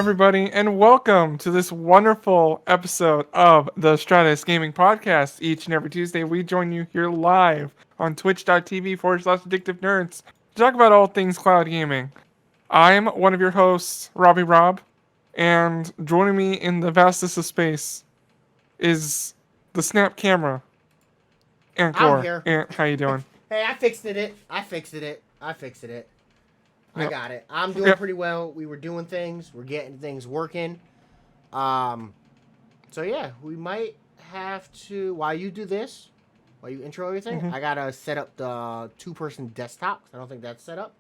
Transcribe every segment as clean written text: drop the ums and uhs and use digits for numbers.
everybody, and welcome to this wonderful episode of the Stratus Gaming Podcast. Each and every Tuesday, we join you here live on twitch.tv/addictive nerds to talk about all things cloud gaming. I'm one of your hosts, Robbie Rob, and joining me in the vastness of space is the Snap Camera, I'm Ancor. here. Ant, how you doing? Hey, I fixed it. I fixed it. I Yep. got it. I'm doing Yep. pretty well. We were doing things. We're getting things working. So yeah, we might have to, while you do this, while you intro everything, I gotta set up the two-person desktop. I don't think that's set up.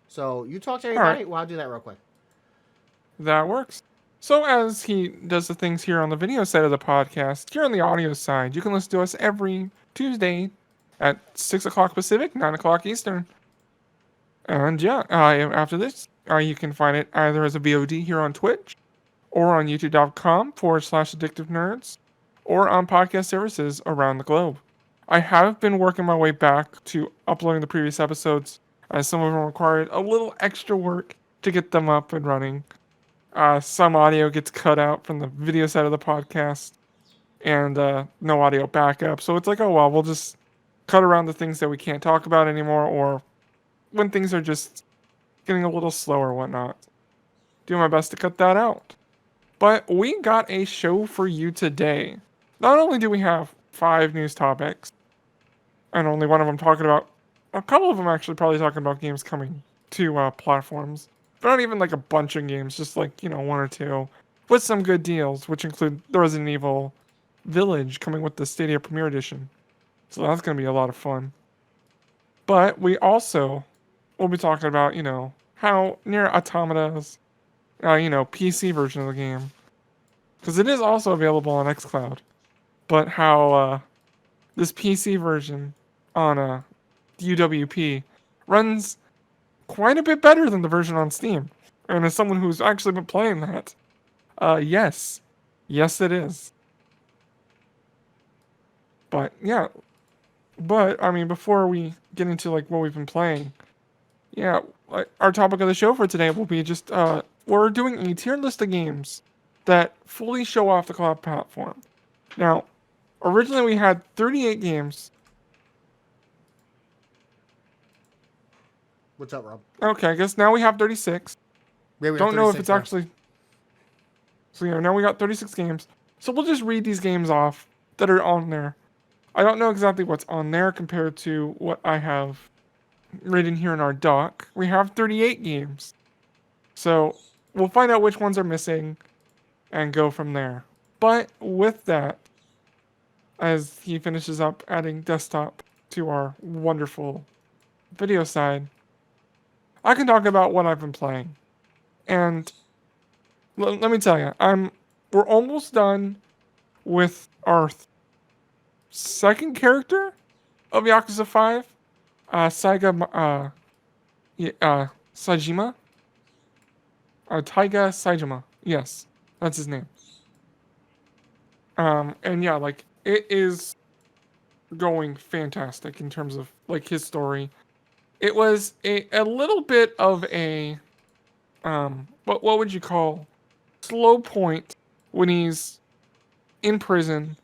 So you talk to everybody. right. Well, I'll do that real quick. That works. So as he does the things here on the video side of the podcast, here on the audio side, you can listen to us every Tuesday at 6 o'clock Pacific, 9 o'clock Eastern. And yeah, after this, you can find it either as a VOD here on Twitch, or on youtube.com/addictive nerds, or on podcast services around the globe. I have been working my way back to uploading the previous episodes, as some of them required a little extra work to get them up and running. Some audio gets cut out from the video side of the podcast, and no audio backup. So it's like, oh well, we'll just cut around the things that we can't talk about anymore, or when things are just getting a little slow or whatnot. Do my best to cut that out. But we got a show for you today. Not only do we have 5 news topics, and only one of them talking about, a couple of them actually probably talking about games coming to platforms, but not even like a bunch of games, just like, 1 or 2, with some good deals, which include the Resident Evil Village coming with the Stadia Premier Edition. So that's going to be a lot of fun. But we also will be talking about, how Nier Automata's, PC version of the game, because it is also available on xCloud, but how this PC version on UWP runs quite a bit better than the version on Steam. And as someone who's actually been playing that, yes it is. But yeah, I mean, before we get into like what we've been playing, yeah, our topic of the show for today will be just we're doing a tier list of games that fully show off the cloud platform. Now, originally we had 38 games. What's up, Rob? Okay, I guess now we have 36. Yeah, we Don't have know if 36 it's now. actually. So yeah, now we got 36 games. So we'll just read these games off that are on there. I don't know exactly what's on there compared to what I have written here in our doc. We have 38 games. So we'll find out which ones are missing and go from there. But with that, as he finishes up adding desktop to our wonderful video side, I can talk about what I've been playing. And let me tell you, we're almost done with our second character of Yakuza 5, Sajima. Taiga Saijima. Yes, that's his name. And yeah, like, it is going fantastic in terms of, like, his story. It was a little bit of a, what would you call, slow point when he's in prison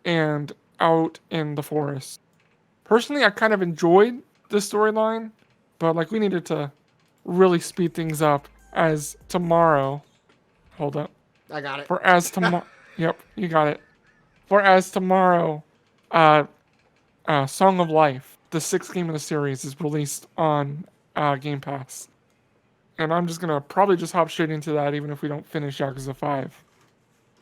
and out in the forest. Personally, I kind of enjoyed the storyline, but, like, we needed to really speed things up as tomorrow. Hold up. I got it. For as tomorrow. Yep, you got it. For as tomorrow, Song of Life, the 6th game of the series, is released on Game Pass. And I'm just gonna probably just hop straight into that, even if we don't finish Yakuza 5.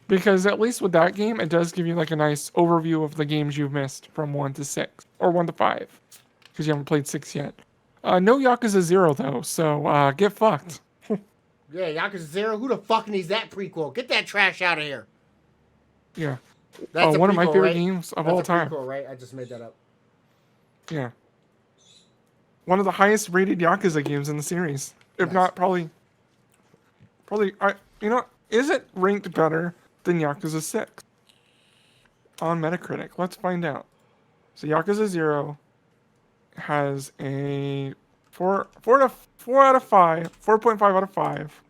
Because at least with that game, it does give you like a nice overview of the games you've missed from 1 to 6. Or 1 to 5. Because you haven't played 6 yet. No Yakuza 0 though, so get fucked. Yeah, Yakuza 0. Who the fuck needs that prequel? Get that trash out of here. Yeah. That's one of my favorite right? games of That's all a time. Prequel, right? I just made that up. Yeah. One of the highest rated Yakuza games in the series. If Nice. not, probably, is it ranked better than Yakuza 6 on Metacritic? Let's find out. So Yakuza 0 has a 4.5 out of 5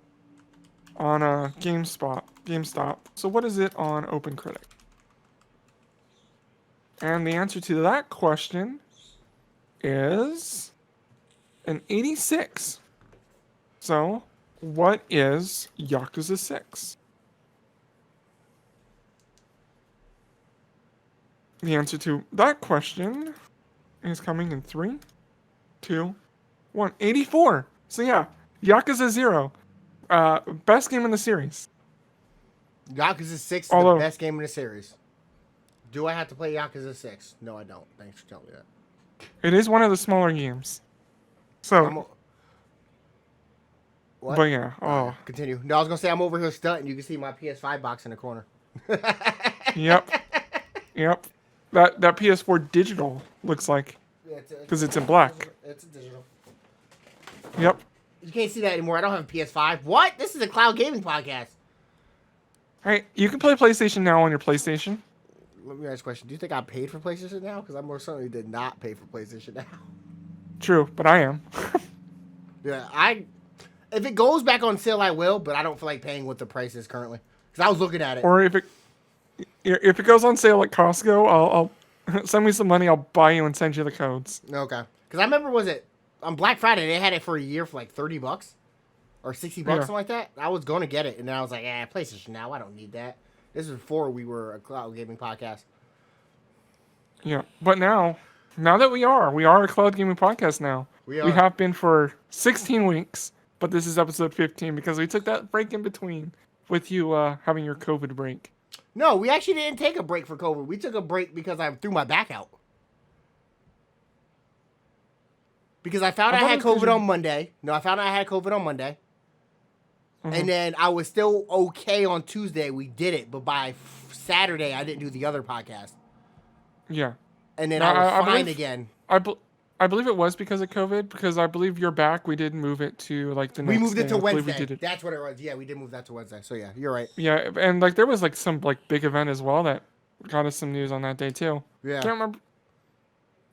on GameStop. So what is it on OpenCritic? And the answer to that question is an 86. So, what is Yakuza 6? The answer to that question is coming in 3, 2, 1. 84. So yeah, Yakuza 0. Best game in the series. Yakuza 6 is Although, the best game in the series. Do I have to play Yakuza 6? No, I don't. Thanks for telling me that. it is one of the smaller games. So, What? but yeah, oh. Continue. No, I was going to say I'm over here stunting. You can see my PS5 box in the corner. Yep. That PS4 digital looks like. Because it's in black. It's a digital. Yep. You can't see that anymore. I don't have a PS5. What? This is a cloud gaming podcast. Alright, you can play PlayStation Now on your PlayStation. Let me ask a question. Do you think I paid for PlayStation Now? Because I most certainly did not pay for PlayStation Now. True, but I am. Yeah, if it goes back on sale, I will, but I don't feel like paying what the price is currently. Because I was looking at it. Or if it goes on sale at Costco, I'll send me some money. I'll buy you and send you the codes. Okay. Because I remember, was it on Black Friday? They had it for a year for like $30 or $60, something like that. I was going to get it, and then I was like, PlayStation Now. I don't need that. This is before we were a cloud gaming podcast. Yeah, but now that we are a cloud gaming podcast now. We have been for 16 weeks, but this is episode 15 because we took that break in between with you having your COVID break. No, we actually didn't take a break for COVID. We took a break because I threw my back out. Because I found I had COVID on Monday. No, I found out I had COVID on Monday. Mm-hmm. And then I was still okay on Tuesday. We did it. But by Saturday, I didn't do the other podcast. Yeah. And then I was fine again. I believe it was because of COVID. Because I believe you're back. We did move it to like the next day. We moved it to Wednesday. That's what it was. Yeah, we did move that to Wednesday. So yeah, you're right. Yeah, and like there was like some like big event as well that got us some news on that day too. Yeah. Can't remember.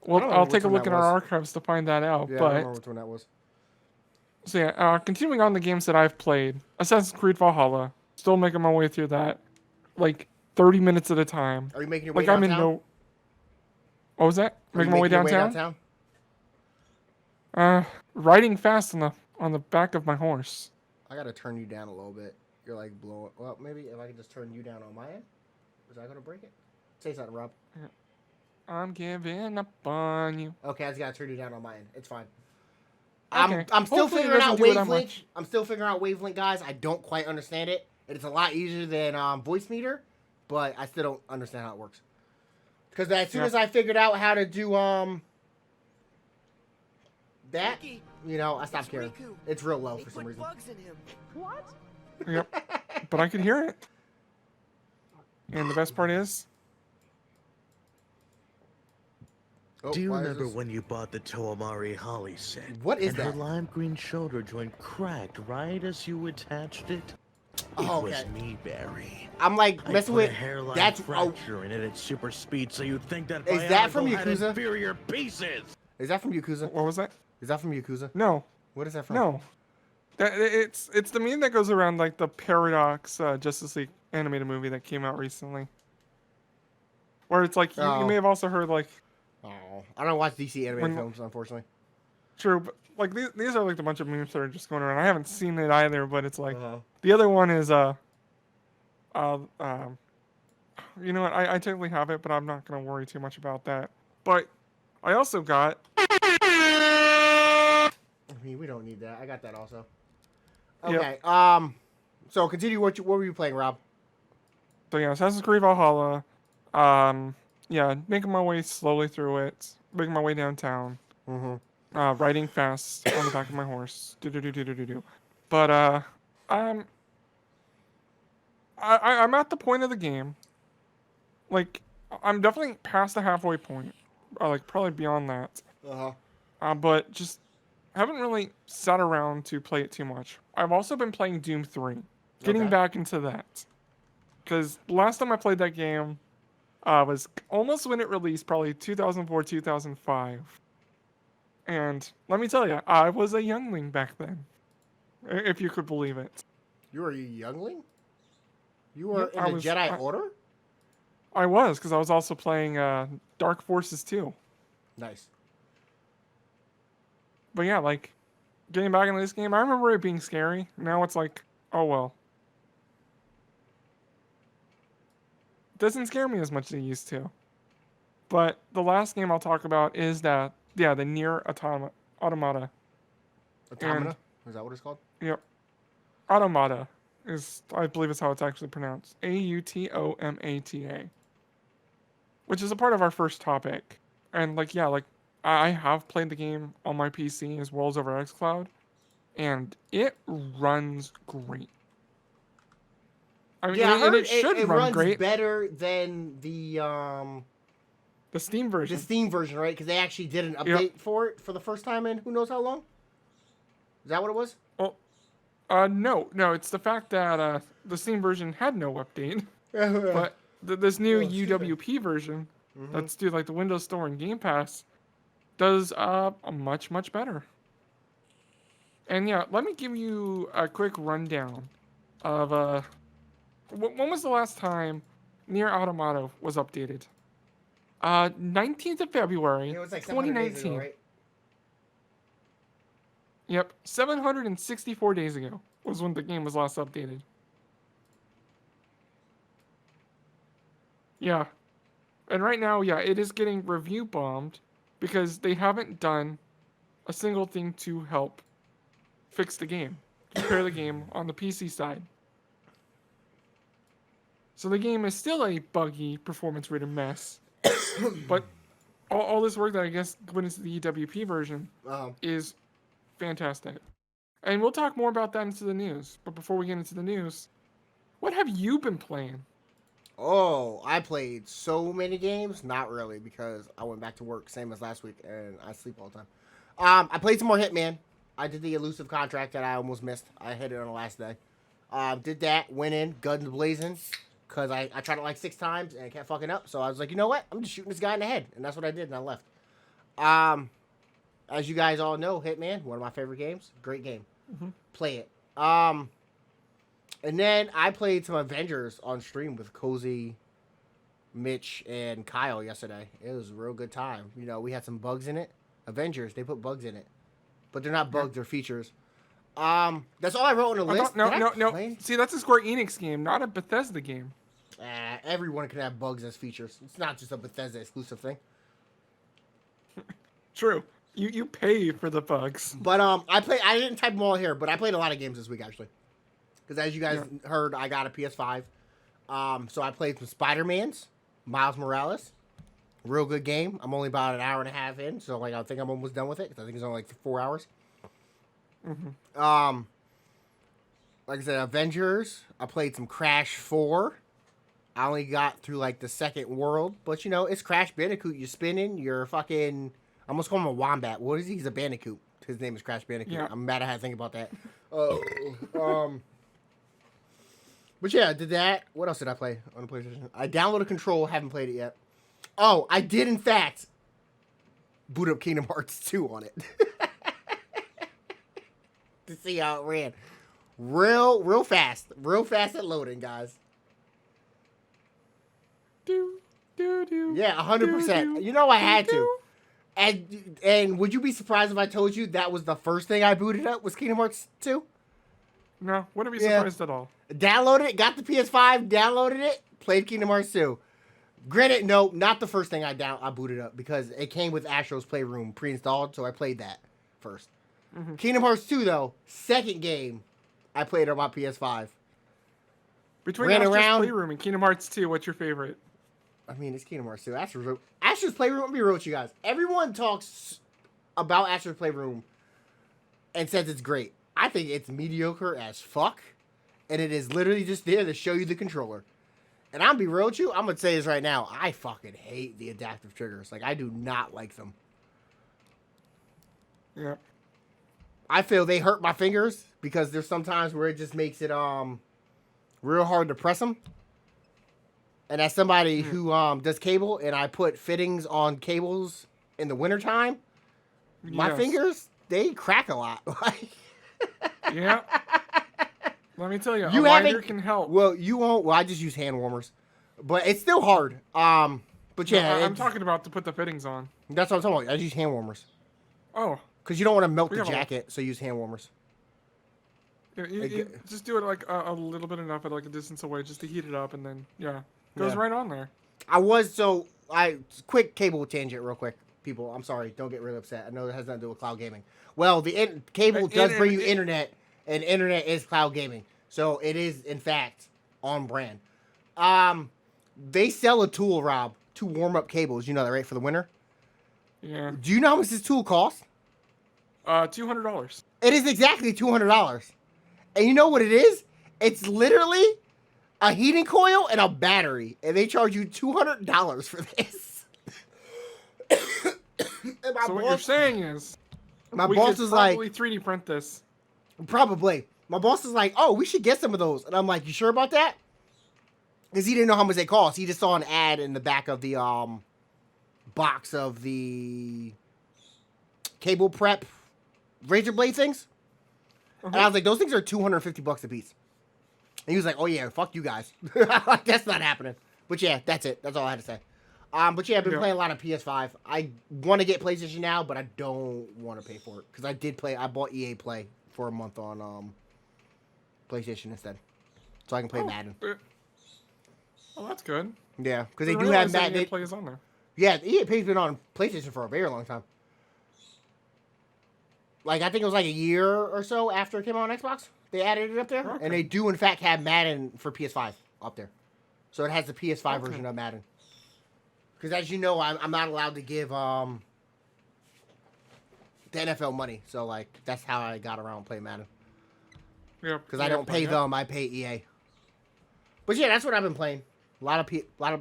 Well, I'll take a look in our archives to find that out. Yeah, but I don't remember which one that was. So yeah, continuing on the games that I've played, Assassin's Creed Valhalla, still making my way through that, like 30 minutes at a time. Are you making your way downtown? I'm in no. What was that? Making my way downtown? Riding fast on the back of my horse. I gotta turn you down a little bit. You're like blowing. Well, maybe if I can just turn you down on my end, is that gonna break it? Say something, Rob. Yeah. I'm giving up on you. Okay, I just gotta turn you down on my end. It's fine. Okay. I'm still figuring out wavelength. I'm still figuring out wavelength, guys. I don't quite understand it. It's a lot easier than voice meter, but I still don't understand how it works. Because as soon as I figured out how to do that, I stopped caring. It's real low for some reason. What? Yep. But I could hear it. And the best part is. Do you remember when you bought the Toomari Holly set? What is that? And her lime green shoulder joint cracked right as you attached it? It was me, Barry. I'm like messing with a hairline that's fracture in it at super speed, so you'd think that is that from had Yakuza? Inferior pieces. Is that from Yakuza? What was that? Is that from Yakuza? No. What is that from? No. It's the meme that goes around like the Paradox Justice League animated movie that came out recently. Where it's like you may have also heard like. Oh, I don't watch DC animated films, unfortunately. True, but like these are like a bunch of memes that are just going around. I haven't seen it either, but it's like the other one is you know what? I technically have it, but I'm not gonna worry too much about that. But I also got. I mean, we don't need that. I got that also. Okay. Yep. So continue. What were you playing, Rob? So yeah, Assassin's Creed Valhalla. Yeah, making my way slowly through it, making my way downtown. Riding fast on the back of my horse. But I'm at the point of the game. Like, I'm definitely past the halfway point. Like probably beyond that. But just haven't really sat around to play it too much. I've also been playing Doom 3. Getting back into that. Because last time I played that game was almost when it released, probably 2004, 2005. And let me tell you, I was a youngling back then. If you could believe it. You were a youngling? You were Yep, in the Jedi Order? I was, because I was also playing Dark Forces 2. Nice. But yeah, like, getting back into this game, I remember it being scary. Now it's like, oh well. It doesn't scare me as much as it used to. But the last game I'll talk about is the Nier Automata. Automata? And, Is that what it's called? yep. Automata is, I believe is how it's actually pronounced. Automata. Which is a part of our first topic. And like, yeah, like, I have played the game on my PC as well as over xCloud. And it runs great. I mean, Yeah, I heard it should it run runs great. better than the Steam version. The Steam version, right? Because they actually did an update for it for the first time in who knows how long. Is that what it was? Well, no. It's the fact that the Steam version had no update, but this new UWP version, that's through like the Windows Store and Game Pass, does a much better. And yeah, let me give you a quick rundown of when was the last time Nier Automata was updated? 19th of February, It was like 2019. days ago, right? Yep, 764 days ago was when the game was last updated. Yeah. And right now, yeah, it is getting review bombed because they haven't done a single thing to help fix the game, compare the game on the PC side. So the game is still a buggy, performance-rated mess. But all this work that I guess went into the EWP version is fantastic. And we'll talk more about that into the news. But before we get into the news, what have you been playing? Oh, I played so many games. Not really, because I went back to work, same as last week, and I sleep all the time. I played some more Hitman. I did the elusive contract that I almost missed. I hit it on the last day. Did that, went in, guns blazing, because I tried it like 6 times, and it kept fucking up. So I was like, you know what? I'm just shooting this guy in the head. And that's what I did, and I left. As you guys all know, Hitman, one of my favorite games. Great game. Play it. And then I played some Avengers on stream with Cozy, Mitch, and Kyle yesterday. It was a real good time. You know, we had some bugs in it. Avengers, they put bugs in it. But they're not bugs, they're features. That's all I wrote on the list. No. See, that's a Square Enix game, not a Bethesda game. Everyone can have bugs as features. It's not just a Bethesda exclusive thing. True. You pay for the bugs. But I didn't type them all here, but I played a lot of games this week actually. Because as you guys heard, I got a PS5. So I played some Spider-Mans, Miles Morales. Real good game. I'm only about an hour and a half in, so like I think I'm almost done with it. Cause I think it's only like 4 hours. Like I said, Avengers. I played some Crash 4. I only got through like the second world, but you know it's Crash Bandicoot. You're spinning. You're fucking. I almost call him a wombat. What is he? He's a bandicoot. His name is Crash Bandicoot. Yeah. I'm mad I had to think about that. But yeah, I did that. What else did I play on the PlayStation? I downloaded Control. Haven't played it yet. Oh, I did in fact boot up Kingdom Hearts 2 on it to see how it ran. Real fast at loading, guys. Yeah, 100%. You know I had to. And would you be surprised if I told you that was the first thing I booted up was Kingdom Hearts 2? No, wouldn't be surprised at all. Downloaded it, got the PS5, downloaded it, played Kingdom Hearts 2. Granted, no, not the first thing I booted up because it came with Astro's Playroom pre-installed, so I played that first. Kingdom Hearts 2, though, second game I played on my PS5. Between Astro's Playroom and Kingdom Hearts 2, what's your favorite? I mean, it's Kingdom Hearts 2. Astro's Playroom, let me be real with you guys. Everyone talks about Astro's Playroom and says it's great. I think it's mediocre as fuck, and it is literally just there to show you the controller. And I'm gonna be real with you, I'm gonna say this right now, I fucking hate the adaptive triggers. Like, I do not like them. Yeah. I feel they hurt my fingers because there's some times where it just makes it real hard to press them. And as somebody who does cable and I put fittings on cables in the wintertime, my fingers, they crack a lot. Yeah. Let me tell you, You a lighter haven't can help. Well, you won't. Well, I just use hand warmers, but it's still hard. But yeah, No, I'm talking about to put the fittings on. That's what I'm talking about. I just use hand warmers. Oh. Because you don't want to melt the jacket, so use hand warmers. Yeah, you just do it like a little bit enough at like a distance away just to heat it up, and then goes right on there. Quick cable tangent real quick, people. I'm sorry, don't get really upset. I know it has nothing to do with cloud gaming. Well, the cable does bring you internet, and internet is cloud gaming, so it is in fact on brand. They sell a tool, Rob, to warm up cables. You know that, right? For the winter. Yeah. Do you know how much this tool costs? $200. It is exactly $200. And you know what it is? It's literally a heating coil and a battery. And they charge you $200 for this. So what you're saying is, my boss is like, probably 3D print this. Probably. My boss is like, oh, we should get some of those. And I'm like, you sure about that? Because he didn't know how much they cost. He just saw an ad in the back of the box of the cable prep razor blade things. And I was like, those things are $250 a piece. And he was like, oh yeah, fuck you guys. Like, that's not happening. But yeah, that's it. That's all I had to say. But yeah, I've been playing a lot of PS5. I want to get PlayStation now, but I don't want to pay for it. Because I bought EA Play for a month on PlayStation instead. So I can play Madden. Oh, that's good. Yeah, because they do have Madden. EA Play is on there. Yeah, EA Play's been on PlayStation for a very long time. Like, I think it was like a year or so after it came out on Xbox. They added it up there. Okay. And they do, in fact, have Madden for PS5 up there. So it has the PS5 version of Madden. Because as you know, I'm not allowed to give the NFL money. So, like, that's how I got around playing Madden. Yeah. Because I don't pay them, I pay EA. But yeah, that's what I've been playing. A lot of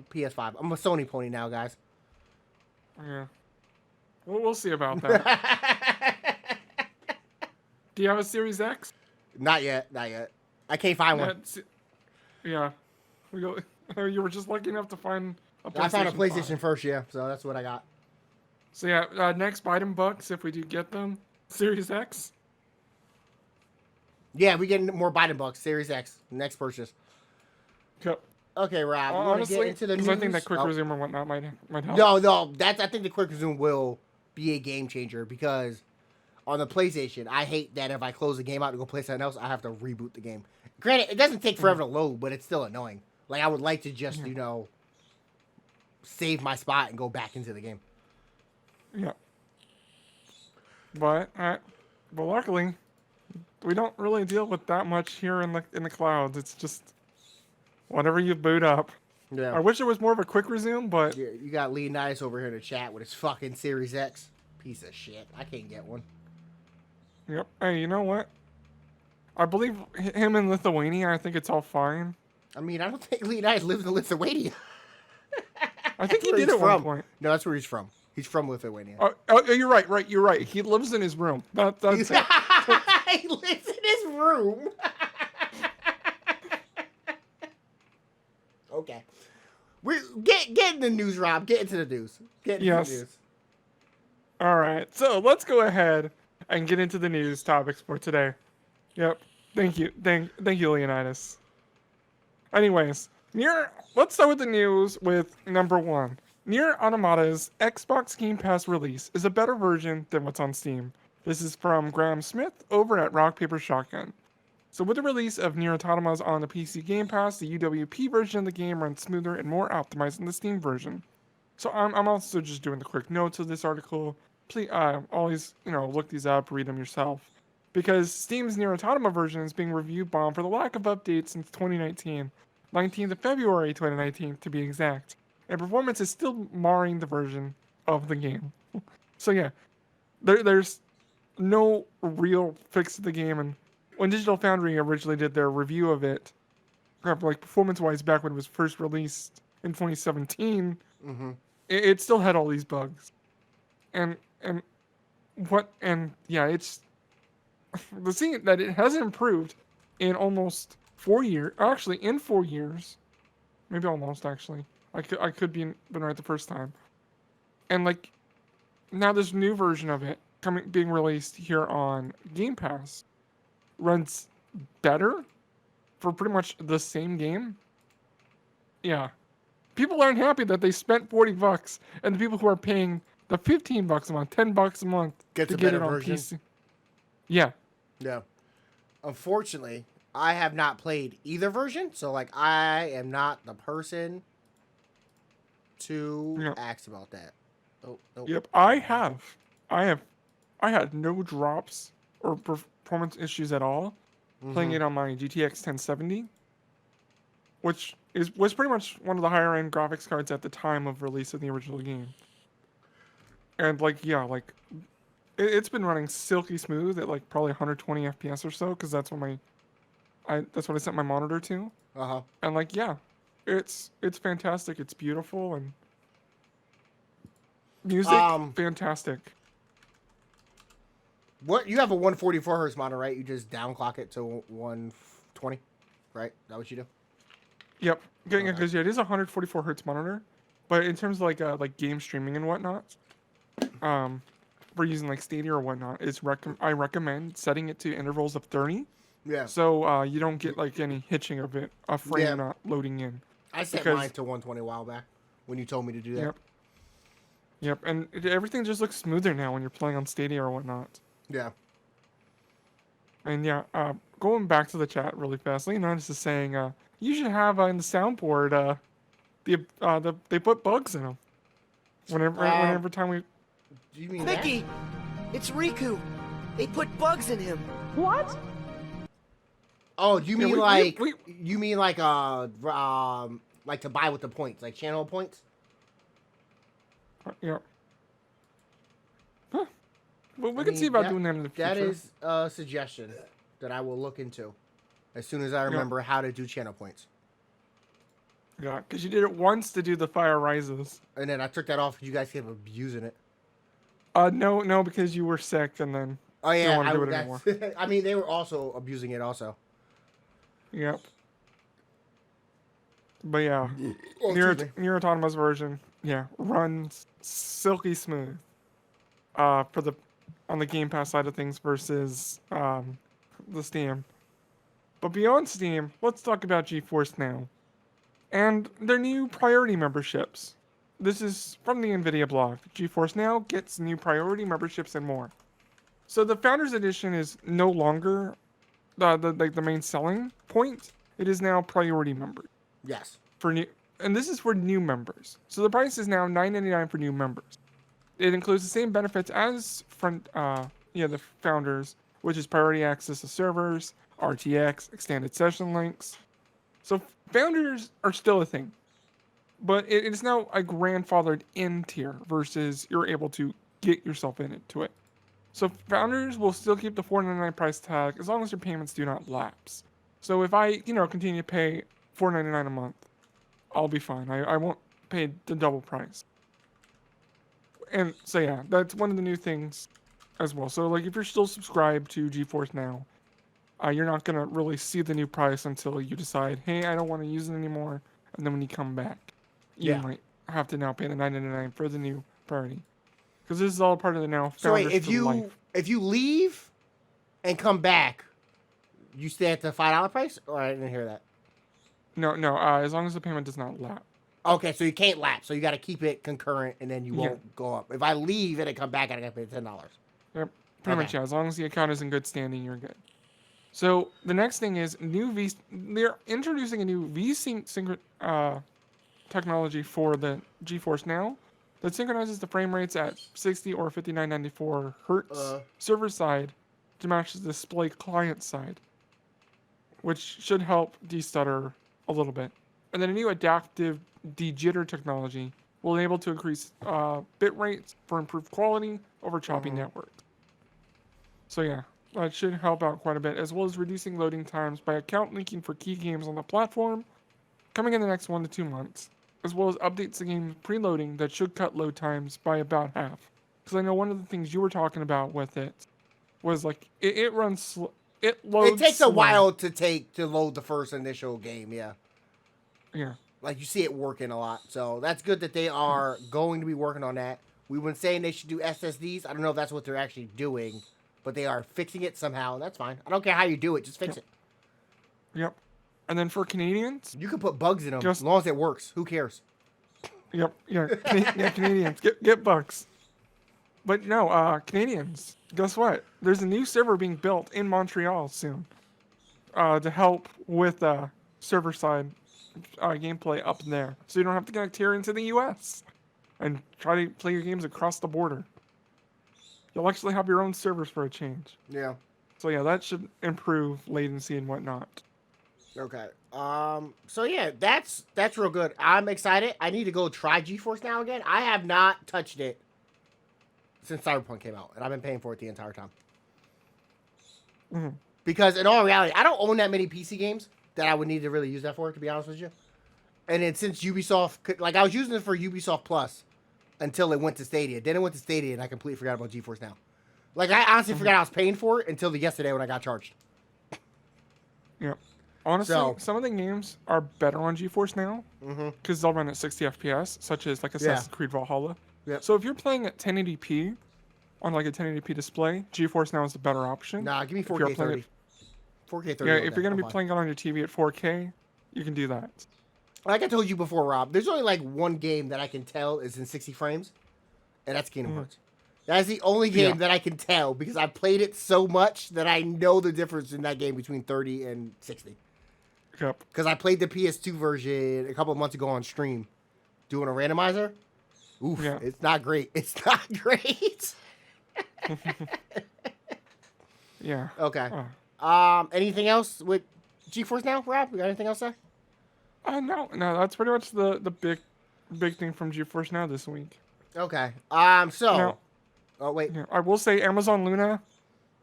PS5. I'm a Sony pony now, guys. Yeah. We'll see about that. Do you have a Series X? Not yet. I can't find one. Yeah. You were just lucky enough to find a PlayStation. I found a PlayStation first, yeah. So that's what I got. So yeah, next Biden bucks if we do get them. Series X? Yeah, we get more Biden bucks. Series X. Next purchase. Yep. Okay, Rob. Honestly, get into the news? I think that quick resume or whatnot might help. No. I think the quick resume will be a game changer because on the PlayStation, I hate that if I close the game out to go play something else, I have to reboot the game. Granted, it doesn't take forever to load, but it's still annoying. Like, I would like to just, save my spot and go back into the game. Yeah. But luckily, we don't really deal with that much here in the clouds. It's just whatever you boot up. Yeah. I wish it was more of a quick resume, but yeah, you got Leonidas over here in the chat with his fucking Series X. Piece of shit. I can't get one. Yep. Hey, you know what? I believe him in Lithuania. I think it's all fine. I mean, I don't think Leonidas lives in Lithuania. I think he did at one point. No, that's where he's from. He's from Lithuania. Oh, you're right. You're right. He lives in his room. That's it. He lives in his room. Okay. We get in the news, Rob. Get into the news. Get into the news. All right. So let's go ahead and get into the news topics for today. Yep. Thank you. Thank you, Leonidas. Anyways, let's start with the news with number 1. Nier Automata's Xbox Game Pass release is a better version than what's on Steam. This is from Graham Smith over at Rock Paper Shotgun. So with the release of Nier Automata on the PC Game Pass, the UWP version of the game runs smoother and more optimized than the Steam version. So I'm also just doing the quick notes of this article. Please always look these up, read them yourself, because Steam's Nier Automata version is being review bombed for the lack of updates since 2019, 19th of February 2019 to be exact, and performance is still marring the version of the game. So yeah, there's no real fix to the game, and when Digital Foundry originally did their review of it, like performance-wise back when it was first released in 2017, it still had all these bugs. And it's the thing that it hasn't improved in almost 4 years. Actually, in 4 years, maybe almost. Actually, I could been right the first time. And like now, this new version of it being released here on Game Pass runs better, for pretty much the same game. Yeah. People aren't happy that they spent $40, and the people who are paying the $15 a month, $10 a month Gets to a get better it on version. PC. Yeah. Yeah. Unfortunately, I have not played either version, so like I am not the person to ask about that. Oh, nope. Yep, I had no drops or performance issues at all playing it on my GTX 1070, which was pretty much one of the higher end graphics cards at the time of release of the original game. And like it's been running silky smooth at like probably 120 FPS or so, because that's what that's what I set my monitor to. And like it's fantastic. It's beautiful, and music fantastic. What, you have a 144 hertz monitor, right? You just downclock it to 120, right? Is that what you do? Yep, because it is a 144 hertz monitor, but in terms of like game streaming and whatnot, for using like Stadia or whatnot, I recommend setting it to intervals of 30. Yeah. So you don't get like any hitching of it, a frame not loading in. I set mine to 120 a while back when you told me to do that. Yep, and everything just looks smoother now when you're playing on Stadia or whatnot. Yeah. And going back to the chat really fast, Leonidas is saying you should have in the soundboard they put bugs in them. Whenever time we. Do you mean Mickey, it's Riku. They put bugs in him. What? Oh, do you mean you mean like to buy with the points, like channel points? Yeah. Huh. Well, we can see about doing that in the future. That is a suggestion that I will look into as soon as I remember how to do channel points. Yeah, because you did it once to do the Fire Rises. And then I took that off because you guys kept abusing it. No, because you were sick and then didn't want to do it anymore. I mean, they were also abusing it also. Yep. But yeah, Nier Autonoma's version, runs silky smooth. On the Game Pass side of things versus the Steam. But beyond Steam, let's talk about GeForce Now and their new priority memberships. This is from the NVIDIA blog. GeForce Now gets new priority memberships and more. So the Founders Edition is no longer the main selling point. It is now priority members. Yes. And this is for new members. So the price is now $9.99 for new members. It includes the same benefits as the Founders, which is priority access to servers, RTX, extended session links. So Founders are still a thing, but it is now a grandfathered in tier versus you're able to get yourself into it. So Founders will still keep the $4.99 price tag as long as your payments do not lapse. So if I, continue to pay $4.99 a month, I'll be fine. I won't pay the double price. And so that's one of the new things as well. So like if you're still subscribed to GeForce Now, you're not gonna really see the new price until you decide, hey, I don't want to use it anymore. And then when you come back, you might have to now pay the $9.99 for the new priority. Because this is all part of the now. So wait, if you leave and come back, you stay at the $5 price? Or I didn't hear that. No. As long as the payment does not lapse. Okay, so you can't lapse. So you got to keep it concurrent, and then you won't go up. If I leave and I come back, I got to pay $10. Yep, pretty much. Yeah, as long as the account is in good standing, you're good. So the next thing is they're introducing a new VSync technology for the GeForce Now that synchronizes the frame rates at 60 or 5994 hertz server side to match the display client side, which should help de-stutter a little bit. And then a new adaptive de-jitter technology will enable to increase bit rates for improved quality over choppy networks. So that should help out quite a bit, as well as reducing loading times by account linking for key games on the platform coming in the next 1 to 2 months, as well as updates to games preloading that should cut load times by about half. Because I know one of the things you were talking about with it was like it runs it loads. It takes a while to load the first initial game. Yeah. Like you see it working a lot, so that's good that they are going to be working on that. We've been saying they should do SSDs. I don't know if that's what they're actually doing, but they are fixing it somehow, and that's fine. I don't care how you do it, just fix it. Yep. And then for Canadians, You can put bugs in them as long as it works. Who cares? yep, yeah, Canadians get bucks. But no, Canadians, guess what? There's a new server being built in Montreal soon to help with server side gameplay up there, so you don't have to connect here into the U.S. and try to play your games across the border. You'll actually have your own servers for a change. Yeah. So yeah, that should improve latency and whatnot. Okay. So yeah, that's real good. I'm excited. I need to go try GeForce Now again. I have not touched it since Cyberpunk came out, and I've been paying for it the entire time. Mm-hmm. Because in all reality, I don't own that many PC games that I would need to really use that for, to be honest with you. And then since Ubisoft, like I was using it for Ubisoft Plus until it went to Stadia. Then it went to Stadia, and I completely forgot about GeForce Now. Like I honestly forgot I was paying for it until yesterday when I got charged. Yeah. Honestly, some of the games are better on GeForce Now because they'll run at 60 FPS, such as like Assassin's Creed Valhalla. Yep. So if you're playing at 1080p on like a 1080p display, GeForce Now is the better option. Nah, give me 4K 30. 4K 30. Yeah, if you're going to be playing it on your TV at 4K, you can do that. Like I told you before, Rob, there's only like one game that I can tell is in 60 frames, and that's Kingdom Hearts. That's the only game that I can tell because I played it so much that I know the difference in that game between 30 and 60. Yep. Because I played the PS2 version a couple of months ago on stream, doing a randomizer. Oof, it's not great. It's not great. Yeah. Okay. Anything else with GeForce Now, Rob? You got anything else there? No. That's pretty much the big thing from GeForce Now this week. Okay. Now, oh wait. Yeah, I will say Amazon Luna.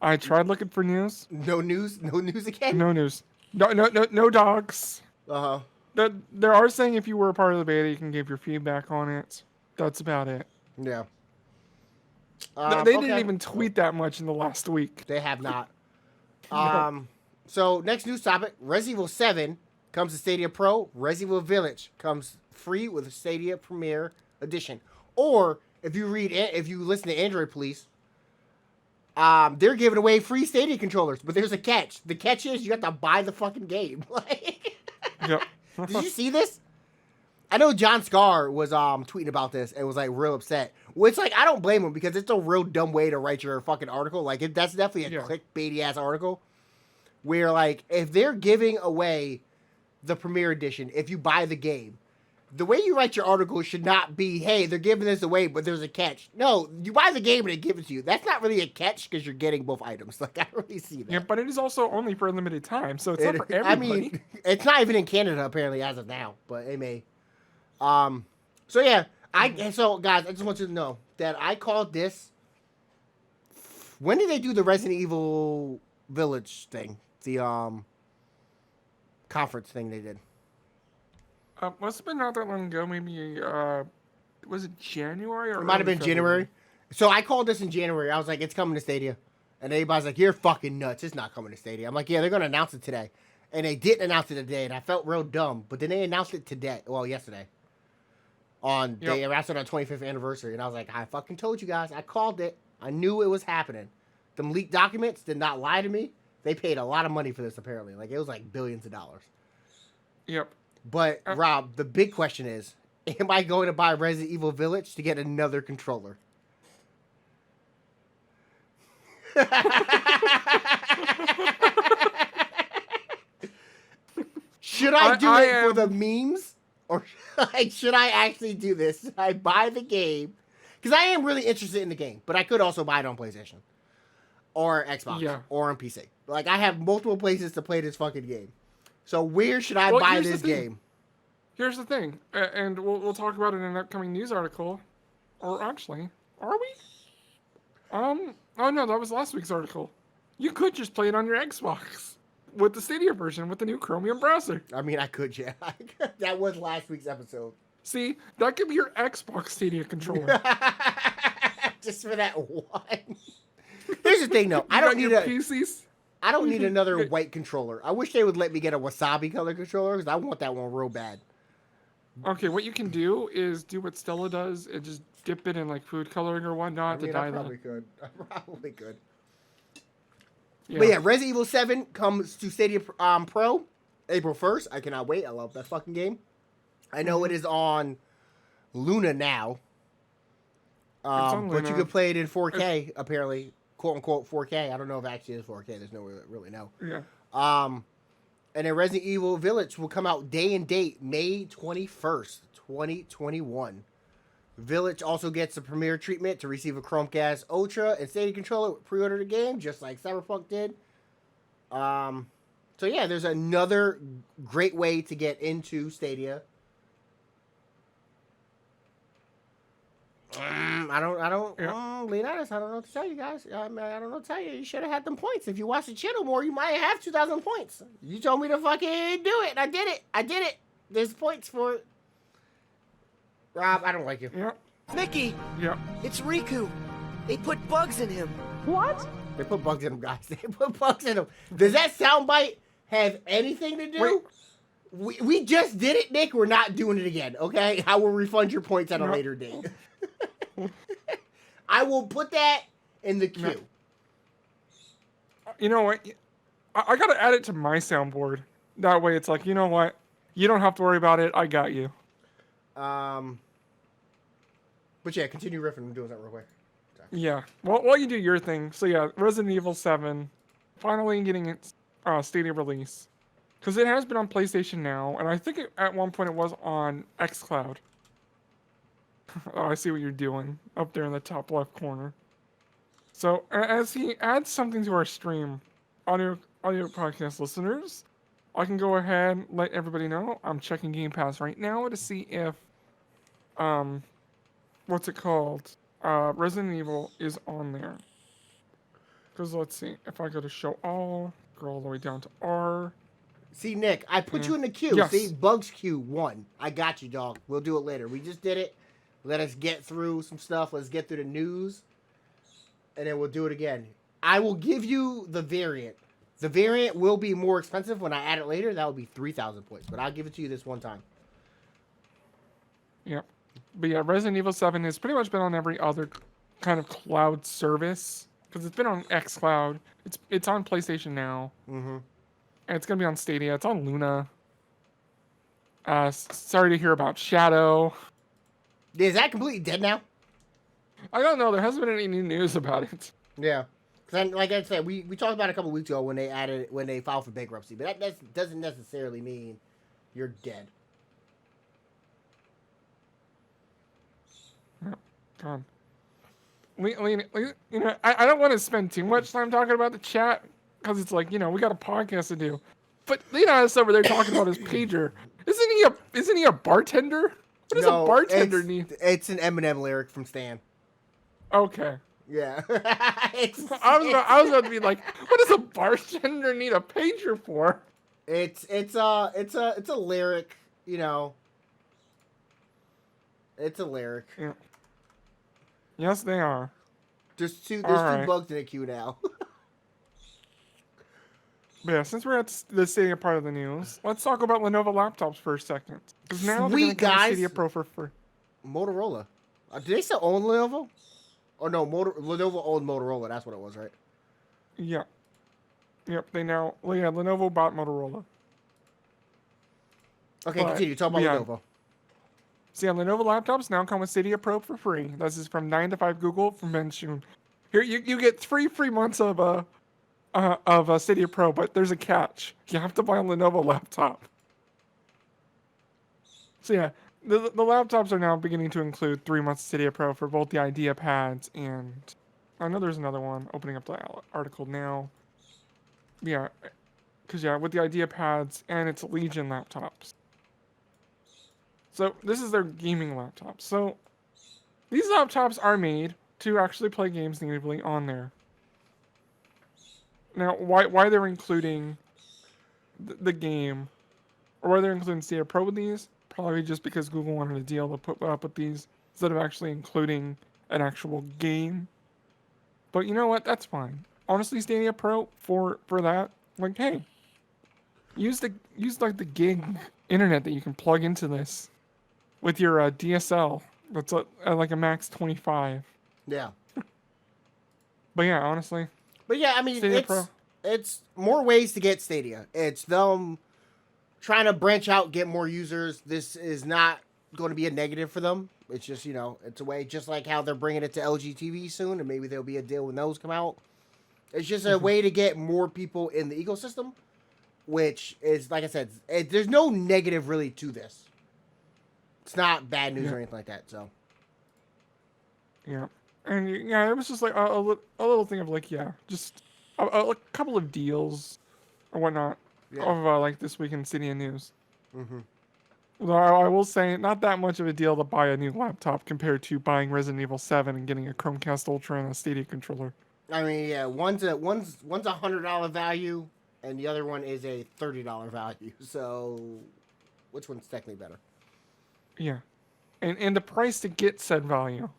I tried looking for news. No news. No news again. No news. No docs. There are saying if you were a part of the beta, you can give your feedback on it. That's about it. Yeah. They didn't even tweet that much in the last week. They have not. So next news topic: Resident Evil 7 comes to Stadia Pro. Resident Evil Village comes free with a Stadia Premier Edition. Or if you listen to Android Police, they're giving away free Stadia controllers. But there's a catch. The catch is you have to buy the fucking game. Yep. Did you see this? I know John Scar was tweeting about this and was like real upset. Which like I don't blame him because it's a real dumb way to write your fucking article. Like that's definitely a clickbaity ass article. Where like if they're giving away the Premier Edition, if you buy the game, the way you write your article should not be, hey, they're giving this away, but there's a catch. No, you buy the game and they give it to you. That's not really a catch because you're getting both items. Like, I don't really see that. Yeah, but it is also only for a limited time, so it's not for everybody. I mean, it's not even in Canada, apparently, as of now, but it may. So, yeah. So, guys, I just want you to know that I called this... When did they do the Resident Evil Village thing? The, conference thing they did. Must have been not that long ago. Maybe was it January or? It might have been January. So I called this in January. I was like, "It's coming to Stadia," and everybody's like, "You're fucking nuts! It's not coming to Stadia." I'm like, "Yeah, they're gonna announce it today," and they didn't announce it today, and I felt real dumb. But then they announced it today. Well, yesterday. They announced it on 25th anniversary, and I was like, "I fucking told you guys. I called it. I knew it was happening." Them leaked documents did not lie to me. They paid a lot of money for this. Apparently, like it was like billions of dollars. Yep. But, Rob, the big question is, am I going to buy Resident Evil Village to get another controller? Should I do it for the memes? Or should I actually do this? Should I buy the game? Because I am really interested in the game, but I could also buy it on PlayStation. Or Xbox. Or on PC. Like, I have multiple places to play this fucking game. So where should I buy this game? Here's the thing, and we'll talk about it in an upcoming news article. Or actually, are we? Oh no, that was last week's article. You could just play it on your Xbox with the Stadia version with the new Chromium browser. I mean, I could, yeah. That was last week's episode. See, that could be your Xbox Stadia controller. Just for that one. Here's the thing, though. I don't need PCs. I don't need another white controller. I wish they would let me get a wasabi color controller because I want that one real bad. Okay, what you can do is do what Stella does and just dip it in like food coloring or whatnot to dye that. I probably could. Yeah. But yeah, Resident Evil 7 comes to Stadia Pro. April 1st. I cannot wait. I love that fucking game. I know it is on Luna now. But you could play it in 4K, apparently. Quote unquote 4K. I don't know if it actually is 4K. There's no really know. Yeah. And then Resident Evil Village will come out day and date, May 21st, 2021. Village also gets a premiere treatment to receive a Chromecast Ultra and Stadia controller. Pre-order the game, just like Cyberpunk did. So yeah, there's another great way to get into Stadia. Leonidas, I don't know what to tell you guys. I don't know what to tell you. You should have had them points. If you watched the channel more, you might have 2,000 points. You told me to fucking do it. I did it. There's points for it. Rob, I don't like you. Yeah. Mickey! Yeah. It's Riku. They put bugs in him. What? They put bugs in him, guys. They put bugs in him. Does that soundbite have anything to do? We just did it, Nick. We're not doing it again, okay? I will refund your points at a later date. I will put that in the queue. You know what? I got to add it to my soundboard. That way it's like, you know what? You don't have to worry about it. I got you. But yeah, continue riffing. I'm doing that real quick. Sorry. Yeah. Well, while you do your thing. So yeah, Resident Evil 7 finally getting its Stadia release. Because it has been on PlayStation Now, and I think at one point it was on xCloud. Oh, I see what you're doing up there in the top left corner. So as he adds something to our stream, audio podcast listeners, I can go ahead and let everybody know I'm checking Game Pass right now to see if what's it called? Resident Evil is on there. Because let's see, if I go to show all, go all the way down to R. See, Nick, I put you in the queue. Yes. See, Bugs Queue 1. I got you, dog. We'll do it later. We just did it. Let us get through some stuff. Let's get through the news. And then we'll do it again. I will give you the variant. The variant will be more expensive when I add it later. That will be 3,000 points. But I'll give it to you this one time. Yep. But yeah, Resident Evil 7 has pretty much been on every other kind of cloud service. Because it's been on xCloud. It's on PlayStation Now. Mm-hmm. And it's going to be on Stadia. It's on Luna. Sorry to hear about Shadow. Is that completely dead now? I don't know. There hasn't been any new news about it. Yeah. Because like I said, we talked about it a couple weeks ago when they filed for bankruptcy. But that doesn't necessarily mean you're dead. God. You know, I don't want to spend too much time talking about the chat because it's like, you know, we got a podcast to do. But Leonidas over there talking about his pager. Isn't he a bartender? What does a bartender need? It's an Eminem lyric from Stan. Okay. Yeah. I was about to be like, what does a bartender need a pager for? It's a lyric, you know. It's a lyric. Yeah. Yes, they are. There's two right. bugs in the queue now. But yeah, since we're at the Stadia part of the news, let's talk about Lenovo laptops for a second. Because now they're going to get Stadia Pro for free. Motorola. Do they still own Lenovo? Or no, Lenovo owned Motorola. That's what it was, right? Yeah. Yep, Lenovo bought Motorola. Okay, continue. Talk about Lenovo. So yeah, Lenovo laptops now come with Stadia Pro for free. This is from 9 to 5 Google from Ben Shun. Here, you get free months of Stadia Pro, but there's a catch. You have to buy a Lenovo laptop. So yeah, the laptops are now beginning to include 3 months of Stadia Pro for both the Idea pads and I know there's another one opening up the article now. Yeah, because with the Idea pads and its Legion laptops. So this is their gaming laptops. So these laptops are made to actually play games natively on there. Now, why they're including the game, or why they're including Stadia Pro with these? Probably just because Google wanted a deal to put up with these instead of actually including an actual game. But you know what? That's fine. Honestly, Stadia Pro for that, like, hey, use like the gig internet that you can plug into this with your DSL. That's like a max 25. Yeah. But yeah, honestly. But yeah, I mean, Stadia Pro. It's more ways to get Stadia. It's them trying to branch out, get more users. This is not going to be a negative for them. It's just, it's a way, just like how they're bringing it to LG TV soon, and maybe there'll be a deal when those come out. It's just a way to get more people in the ecosystem, which is, like I said, there's no negative really to this. It's not bad news or anything like that, so. Yeah. And yeah, it was just like a little thing of like, just a couple of deals or whatnot of like this week in Cydia news. Mm-hmm. Although I will say, not that much of a deal to buy a new laptop compared to buying Resident Evil 7 and getting a Chromecast Ultra and a Stadia controller. I mean, yeah, one's a $100 value, and the other one is a $30 value. So, which one's technically better? Yeah, and the price to get said value.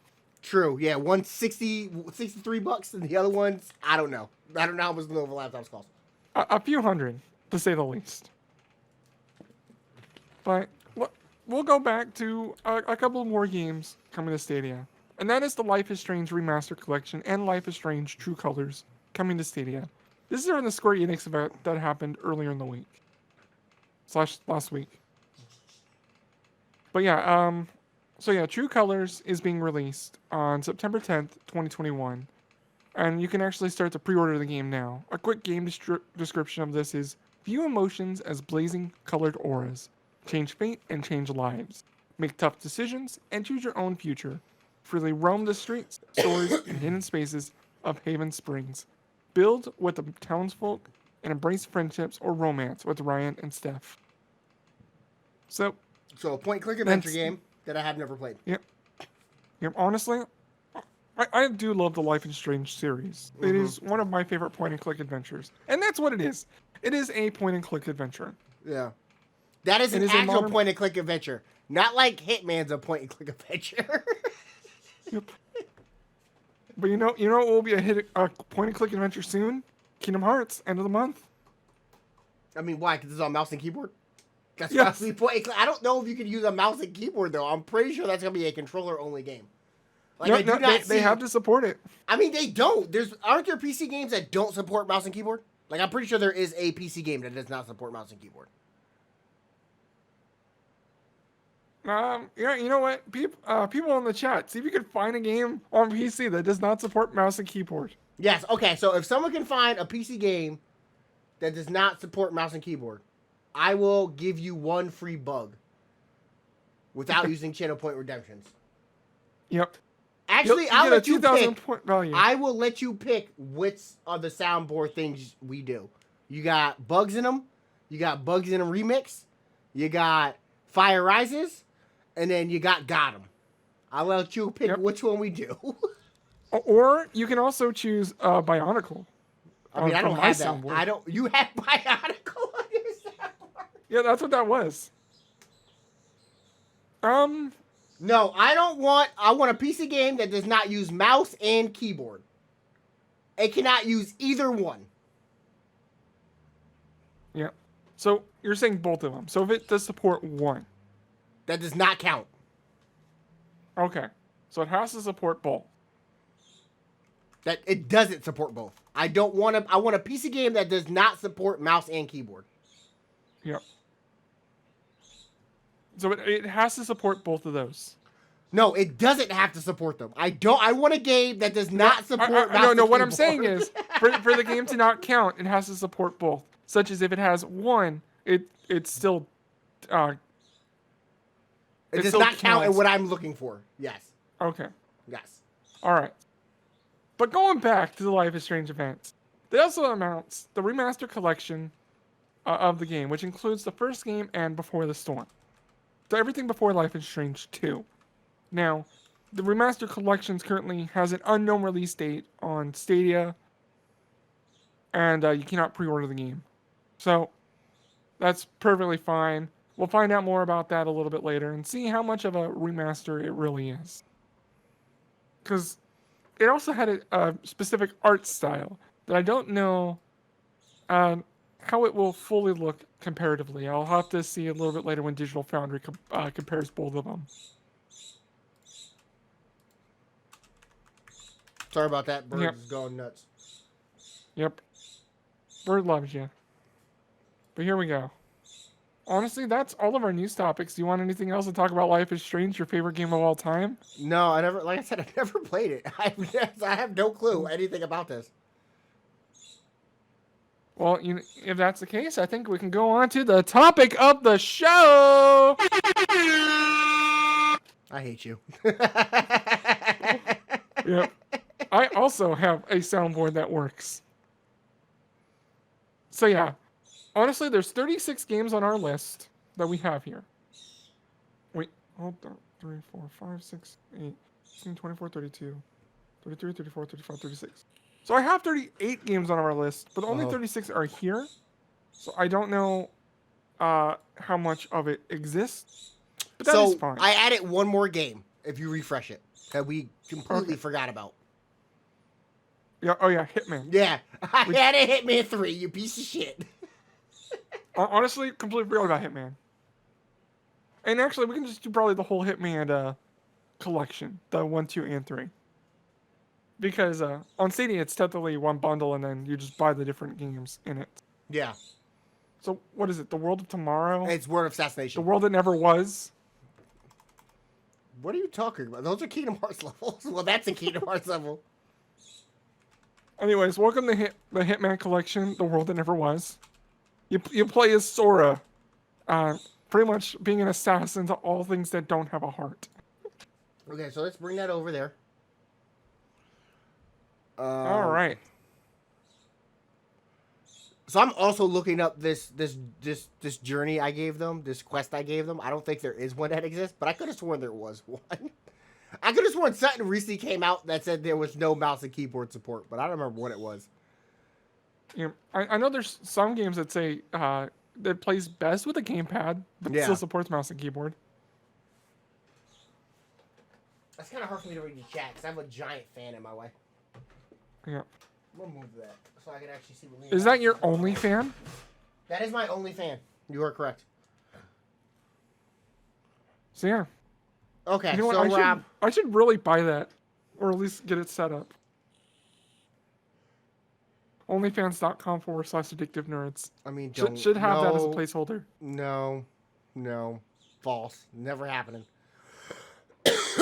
True. Yeah, one's $63, and the other one's I don't know. I don't know how much the Nova laptops cost. A few hundred, to say the least. But we'll go back to a couple more games coming to Stadia. And that is the Life is Strange Remaster Collection and Life is Strange True Colors coming to Stadia. This is on the Square Enix event that happened earlier in the week. /last week. But yeah, True Colors is being released on September 10th, 2021. And you can actually start to pre-order the game now. A quick game description of this is: view emotions as blazing colored auras. Change fate and change lives. Make tough decisions and choose your own future. Freely roam the streets, stores, and hidden spaces of Haven Springs. Build with the townsfolk and embrace friendships or romance with Ryan and Steph. So a point-and-click adventure game that I have never played. Yep. Honestly, I do love the Life is Strange series. It is one of my favorite point-and-click adventures. And that's what it is. It is a point-and-click adventure. Yeah. That is an actual point-and-click adventure. Not like Hitman's a point-and-click adventure. Yep. But you know what will be a point-and-click adventure soon? Kingdom Hearts, end of the month. I mean, why? Because it's on mouse and keyboard? That's possibly point-and-click. I don't know if you can use a mouse and keyboard, though. I'm pretty sure that's going to be a controller-only game. Like, they have to support it. I mean, they don't. Aren't there PC games that don't support mouse and keyboard? Like, I'm pretty sure there is a PC game that does not support mouse and keyboard. Yeah, you know what? People in the chat, see if you can find a game on PC that does not support mouse and keyboard. Yes, okay, so if someone can find a PC game that does not support mouse and keyboard, I will give you one free bug without using channel point redemptions. Yep. Actually, I'll let you pick. Point value. I will let you pick which of the soundboard things we do. You got Bugs in them. You got Bugs in a Remix. You got Fire Rises. And then you got 'em. I'll let you pick which one we do. Or you can also choose Bionicle. I mean, I don't have that. Soundboard. You have Bionicle on your soundboard? Yeah, that's what that was. No, I want a PC game that does not use mouse and keyboard. It cannot use either one. Yeah. So you're saying both of them. So if it does support one. That does not count. Okay. So it has to support both. That it doesn't support both. I want a PC game that does not support mouse and keyboard. Yep. So it has to support both of those. No, it doesn't have to support them. I want a game that does not support mouse and keyboard. No, what keyboard. I'm saying is, for the game to not count, it has to support both. Such as if it has one, it's still... it does not count in what I'm looking for. Yes. Okay. Yes. All right. But going back to the Life is Strange events, they also announced the remaster collection of the game, which includes the first game and Before the Storm. So everything before Life is Strange 2. Now, the remaster collections currently has an unknown release date on Stadia, and you cannot pre-order the game. So that's perfectly fine. We'll find out more about that a little bit later and see how much of a remaster it really is. Because it also had a specific art style that I don't know how it will fully look comparatively. I'll have to see a little bit later when Digital Foundry compares both of them. Sorry about that. Bird is going nuts. Yep. Bird loves you. But here we go. honestly, that's all of our news topics. Do you want anything else to talk about? Life is Strange, your favorite game of all time? No, I never. Like I said, I never played it. I have no clue anything about this. Well, if that's the case, I think we can go on to the topic of the show. I hate you. Yep. I also have a soundboard that works. So yeah, honestly, there's 36 games on our list that we have here. Wait, hold on. 3, 4, 5, 6, 8, 16, 24, 32, 33, 34, 35, 36. So I have 38 games on our list, but only 36 are here. So I don't know how much of it exists. But that is fine. I added one more game if you refresh it that we completely forgot about. Yeah. Oh yeah, Hitman. Yeah, I added Hitman 3. You piece of shit. Honestly, completely forgot about Hitman. And actually, we can just do probably the whole Hitman collection, the 1, 2, and 3. Because on CD, it's technically one bundle, and then you just buy the different games in it. Yeah. So what is it? The World of Tomorrow? It's Word of Assassination. The World That Never Was? What are you talking about? Those are Kingdom Hearts levels. Well, that's a Kingdom Hearts level. Anyways, welcome to the Hitman collection, The World That Never Was. You play as Sora, pretty much being an assassin to all things that don't have a heart. Okay, so let's bring that over there. All right. So I'm also looking up this journey I gave them, this quest I gave them. I don't think there is one that exists, but I could have sworn there was one. I could have sworn something recently came out that said there was no mouse and keyboard support, but I don't remember what it was. Yeah, I know there's some games that say that plays best with a gamepad, but still supports mouse and keyboard. That's kind of hard for me to read the chat because I have a giant fan in my way. Yeah. I'm gonna move that so I can actually see what. Is that your only fan? That is my only fan. You are correct. So yeah. Okay, you know so what? Rob, I should really buy that, or at least get it set up. Onlyfans.com/addictive-nerds. I mean, should have that as a placeholder. No, false. Never happening.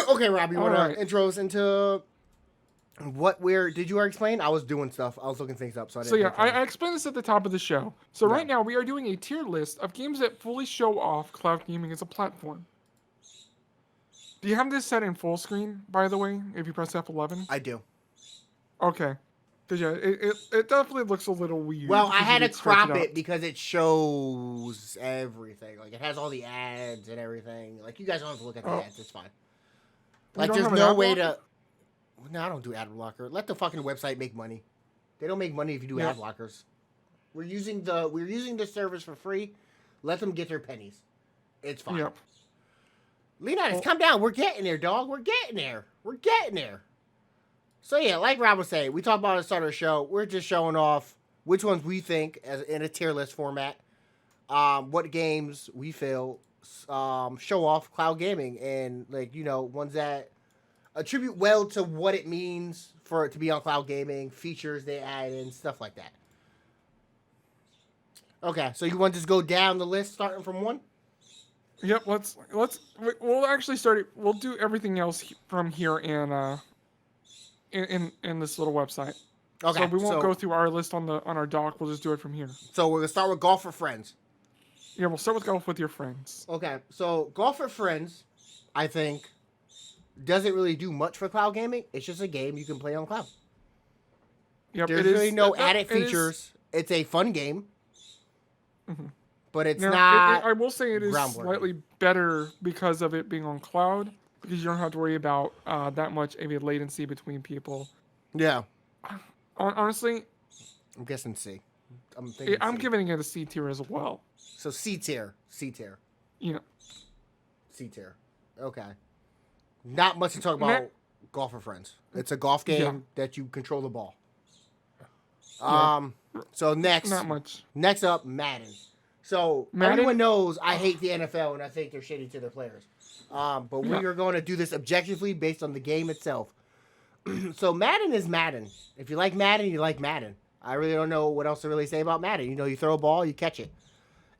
Okay, Rob, you want to intro us into where did you already explain? I was doing stuff. I was looking things up, so I didn't. So yeah, I explained this at the top of the show. So right now we are doing a tier list of games that fully show off cloud gaming as a platform. Do you have this set in full screen, by the way, if you press F11? I do. Okay. Because yeah, it definitely looks a little weird. Well, I had to crop it because it shows everything. Like, it has all the ads and everything. Like, you guys don't have to look at the ads. It's fine. Like, there's no way to... No, I don't do ad blocker. Let the fucking website make money. They don't make money if you do ad blockers. We're using the service for free. Let them get their pennies. It's fine. Yep. Leonidas, come down. We're getting there, dog. We're getting there. So yeah, like Rob was saying, we talked about at the start of the show. We're just showing off which ones we think, as in a tier list format, what games we feel show off cloud gaming, and ones that attribute well to what it means for it to be on cloud gaming, features they add, and stuff like that. Okay, so you want to just go down the list, starting from 1? Yep, we'll actually start it. We'll do everything else from here in this little website. Okay. So we won't go through our list on our doc. We'll just do it from here. So we're gonna start with Golf for Friends. Yeah, we'll start with Golf with Your Friends. Okay, so Golf for Friends, I think, doesn't really do much for cloud gaming. It's just a game you can play on cloud. Yep, there's really no added features. It's a fun game. Mm-hmm. But it's not. I will say it is slightly better because of it being on cloud, because you don't have to worry about that much of a latency between people. Yeah. Honestly, I'm guessing C. I'm giving it a C tier as well. So C tier. Yeah. C tier. Okay. Not much to talk about Golf for Friends. It's a golf game that you control the ball. So next. Not much. Next up, Madden. So everyone knows I hate the NFL and I think they're shitty to their players. But we are going to do this objectively based on the game itself. So Madden is Madden. If you like Madden, you like Madden. I really don't know what else to really say about Madden. You throw a ball, you catch it.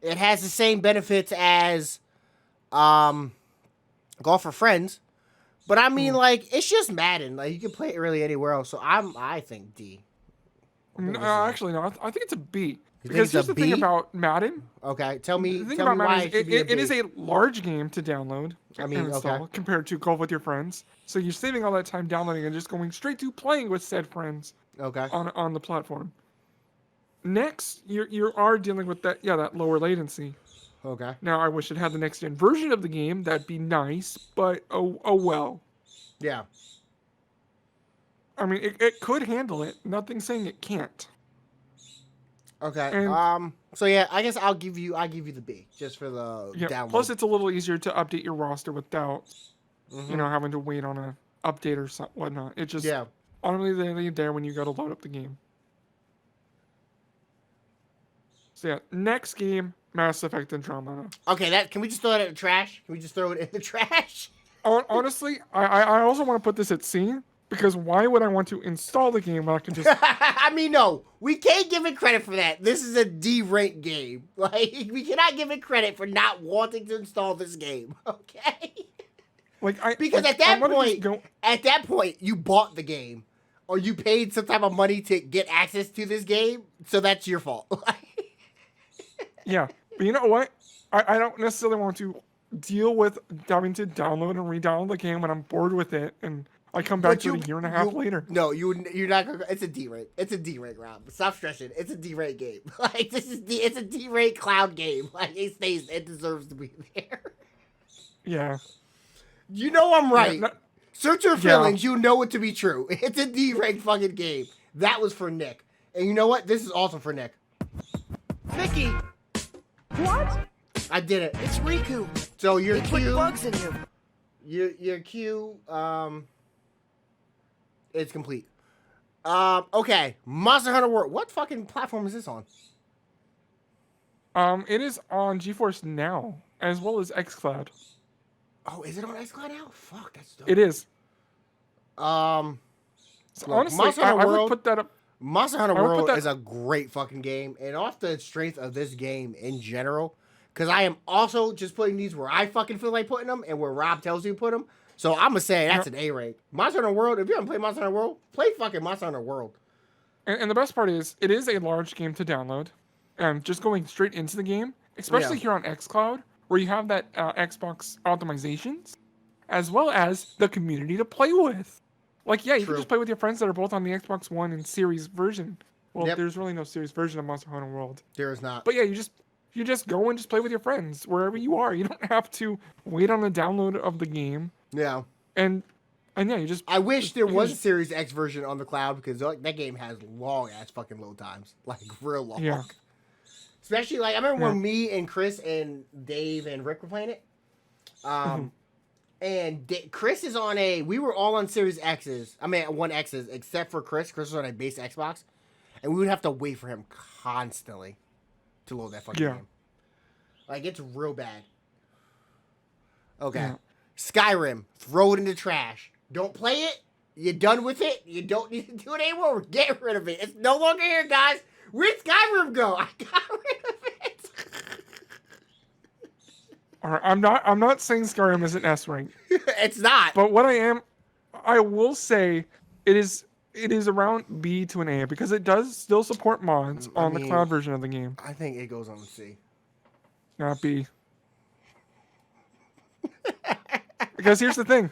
It has the same benefits as Golf for Friends. But I mean, like, it's just Madden. Like, you can play it really anywhere else. So I think D. No, actually, no. I think it's a B. You Because think it's here's a the thing B? about Madden. Okay, tell me The thing about Madden why is it should be a B. it is a large game to download I mean, and install okay. compared to Golf with your friends. So you're saving all that time downloading and just going straight to playing with said friends Okay. on the platform. Next, you are dealing with that lower latency. Okay. Now, I wish it had the next gen version of the game. That'd be nice, but oh well. Yeah. I mean, it could handle it. Nothing's saying it can't. Okay. And, So yeah, I guess I'll give you the B just for the download. Plus, it's a little easier to update your roster without, having to wait on a update or whatnot. It just automatically there when you go to load up the game. So yeah, next game, Mass Effect Andromeda. Okay, can we just throw that in the trash? Can we just throw it in the trash? Honestly, I also want to put this at C, because why would I want to install the game when I can just... I mean, no, we can't give it credit for that. This is a D-rank game. Like, we cannot give it credit for not wanting to install this game, okay? Because at that point, you bought the game, or you paid some type of money to get access to this game, so that's your fault. Yeah, but you know what? I don't necessarily want to deal with having to download and re-download the game when I'm bored with it, and I come back to it a year and a half later. No, you're not gonna. It's a D-rank. It's a D-rank, Rob. Stop stressing. It's a D-rank game. Like it's a D-rank cloud game. Like it deserves to be there. Yeah. You know I'm right. Yeah, Search your feelings. You know it to be true. It's a D-rank fucking game. That was for Nick, and you know what? This is also for Nick. Mickey! What? I did it. It's Riku. So your They put Q. bugs in him. Your Q. It's complete. Okay. Monster Hunter World. What fucking platform is this on? It is on GeForce Now, as well as xCloud. Oh, is it on xCloud now? Fuck, that's dope. It is. So honestly, I would put that up. Monster Hunter World is a great fucking game, and off the strength of this game in general, because I am also just putting these where I fucking feel like putting them, and where Rob tells you to put them. So I'm gonna say that's an A rank. Monster Hunter World. If you haven't played Monster Hunter World, play fucking Monster Hunter World. And the best part is, it is a large game to download, and just going straight into the game, especially here on xCloud, where you have that Xbox optimizations, as well as the community to play with. Like, yeah, you can just play with your friends that are both on the Xbox One and Series version. Well, there's really no Series version of Monster Hunter World. There is not. But yeah, you just go and just play with your friends wherever you are. You don't have to wait on the download of the game. Yeah. And yeah, you just... I wish there was a Series X version on the cloud, because that game has long-ass fucking load times. Like, real long. Yeah. Especially, like, I remember when me and Chris and Dave and Rick were playing it. And Chris is on we were all on Series X's. I mean, 1X's, except for Chris. Chris was on a base Xbox. And we would have to wait for him constantly to load that fucking game. Like, it's real bad. Okay. Yeah. Skyrim. Throw it in the trash. Don't play it. You're done with it. You don't need to do it anymore. Get rid of it. It's no longer here, guys. Where'd Skyrim go? I got rid of it. Alright, I'm not saying Skyrim is an S rank. It's not. But what I will say, it is around B to an A, because it does still support mods on the cloud version of the game. I think it goes on the C. Not B. Because here's the thing.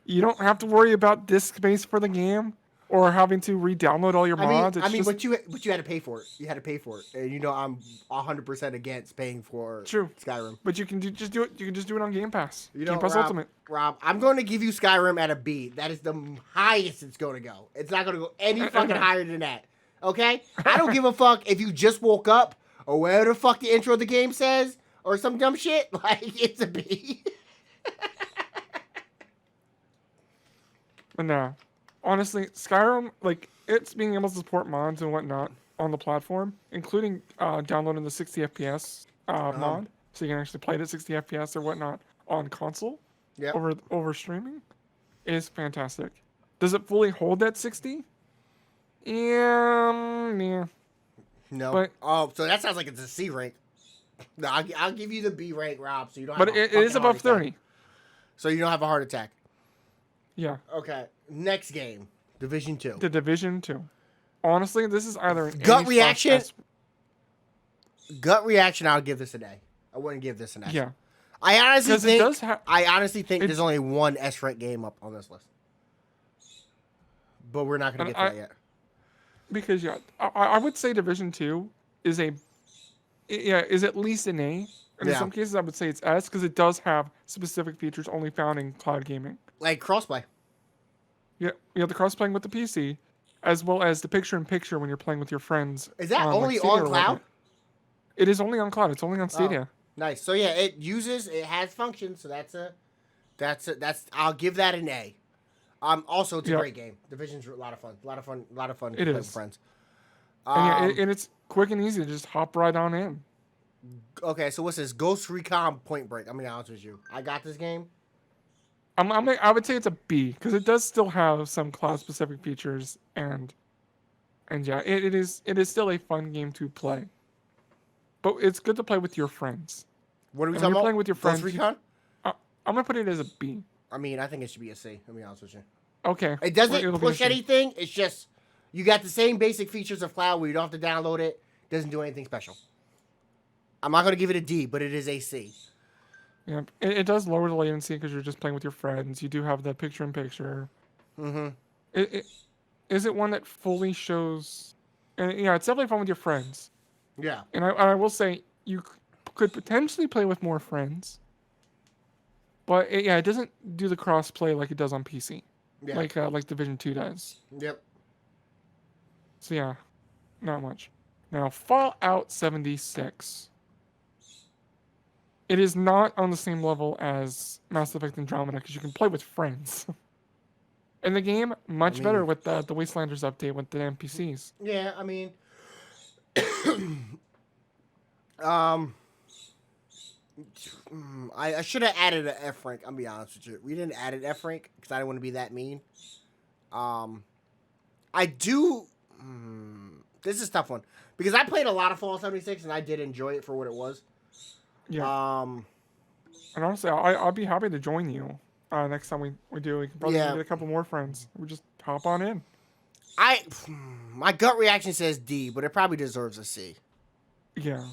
You don't have to worry about disk space for the game, or having to re-download all your mods. But you had to pay for it. You had to pay for it, and you know I'm 100% against paying for Skyrim. But you can just do it. You can just do it on Game Pass. You know, Game Pass Rob, Ultimate. Rob, I'm going to give you Skyrim at a B. That is the highest it's going to go. It's not going to go any fucking higher than that. Okay? I don't give a fuck if you just woke up or whatever the fuck the intro of the game says or some dumb shit. Like, it's a B. But no. Honestly, Skyrim, like, it's being able to support mods and whatnot on the platform, including downloading the 60 FPS mod, so you can actually play it at 60 FPS or whatnot on console over streaming, is fantastic. Does it fully hold that 60? Yeah. No. But, so that sounds like it's a C rank. No, I'll give you the B rank, Rob, so you don't have But a it is fucking above heart attack. 30. So you don't have a heart attack. Yeah. Okay. Next game. Division 2. The Division 2. Honestly, this is either an Gut A/S. reaction. Gut reaction, I would give this an A. I wouldn't give this an S. Yeah. I honestly Because it think does there's only one S rank game up on this list. But we're not going to get to that yet. Because, yeah, I would say Division 2 is is at least an A. And in some cases, I would say it's S because it does have specific features only found in cloud gaming. Like crossplay. Yeah, the cross-playing with the PC, as well as the picture-in-picture when you're playing with your friends. Is that on, only Stadia on or cloud? whatnot. It is only on cloud. It's only on Stadia. Oh, nice. So yeah, it has functions. So I'll give that an A. Also it's a great game. Division's a lot of fun. A lot of fun to play with friends. And it's quick and easy to just hop right on in. Okay, so what's this? Ghost Recon Point Break. I'm gonna be honest with you. I got this game. I would say it's a B because it does still have some cloud-specific features and yeah, it is still a fun game to play. But it's good to play with your friends. What are we talking about? Playing with your friends. Ghost Recon? I'm gonna put it as a B. I mean, I think it should be a C. I'll be honest with you. Okay. It doesn't push anything. It's just you got the same basic features of cloud where you don't have to download it. Doesn't do anything special. I'm not gonna give it a D, but it is a C. Yeah, it does lower the latency because you're just playing with your friends. You do have the picture-in-picture. Mm-hmm. Is it one that fully shows? And yeah, it's definitely fun with your friends. Yeah. And I will say you could potentially play with more friends, but it doesn't do the cross-play like it does on PC. Yeah. Like Division 2 does. Yep. So yeah, not much. Now Fallout 76. It is not on the same level as Mass Effect Andromeda because you can play with friends. And the game, much better with the Wastelanders update with the NPCs. Yeah, I mean, I should have added an F rank. I'm gonna be honest with you. We didn't add an F rank because I didn't want to be that mean. I do. This is a tough one because I played a lot of Fallout 76 and I did enjoy it for what it was. Yeah. And honestly, I'll be happy to join you next time we do. We can probably get a couple more friends. We just hop on in. My gut reaction says D, but it probably deserves a C. Yeah.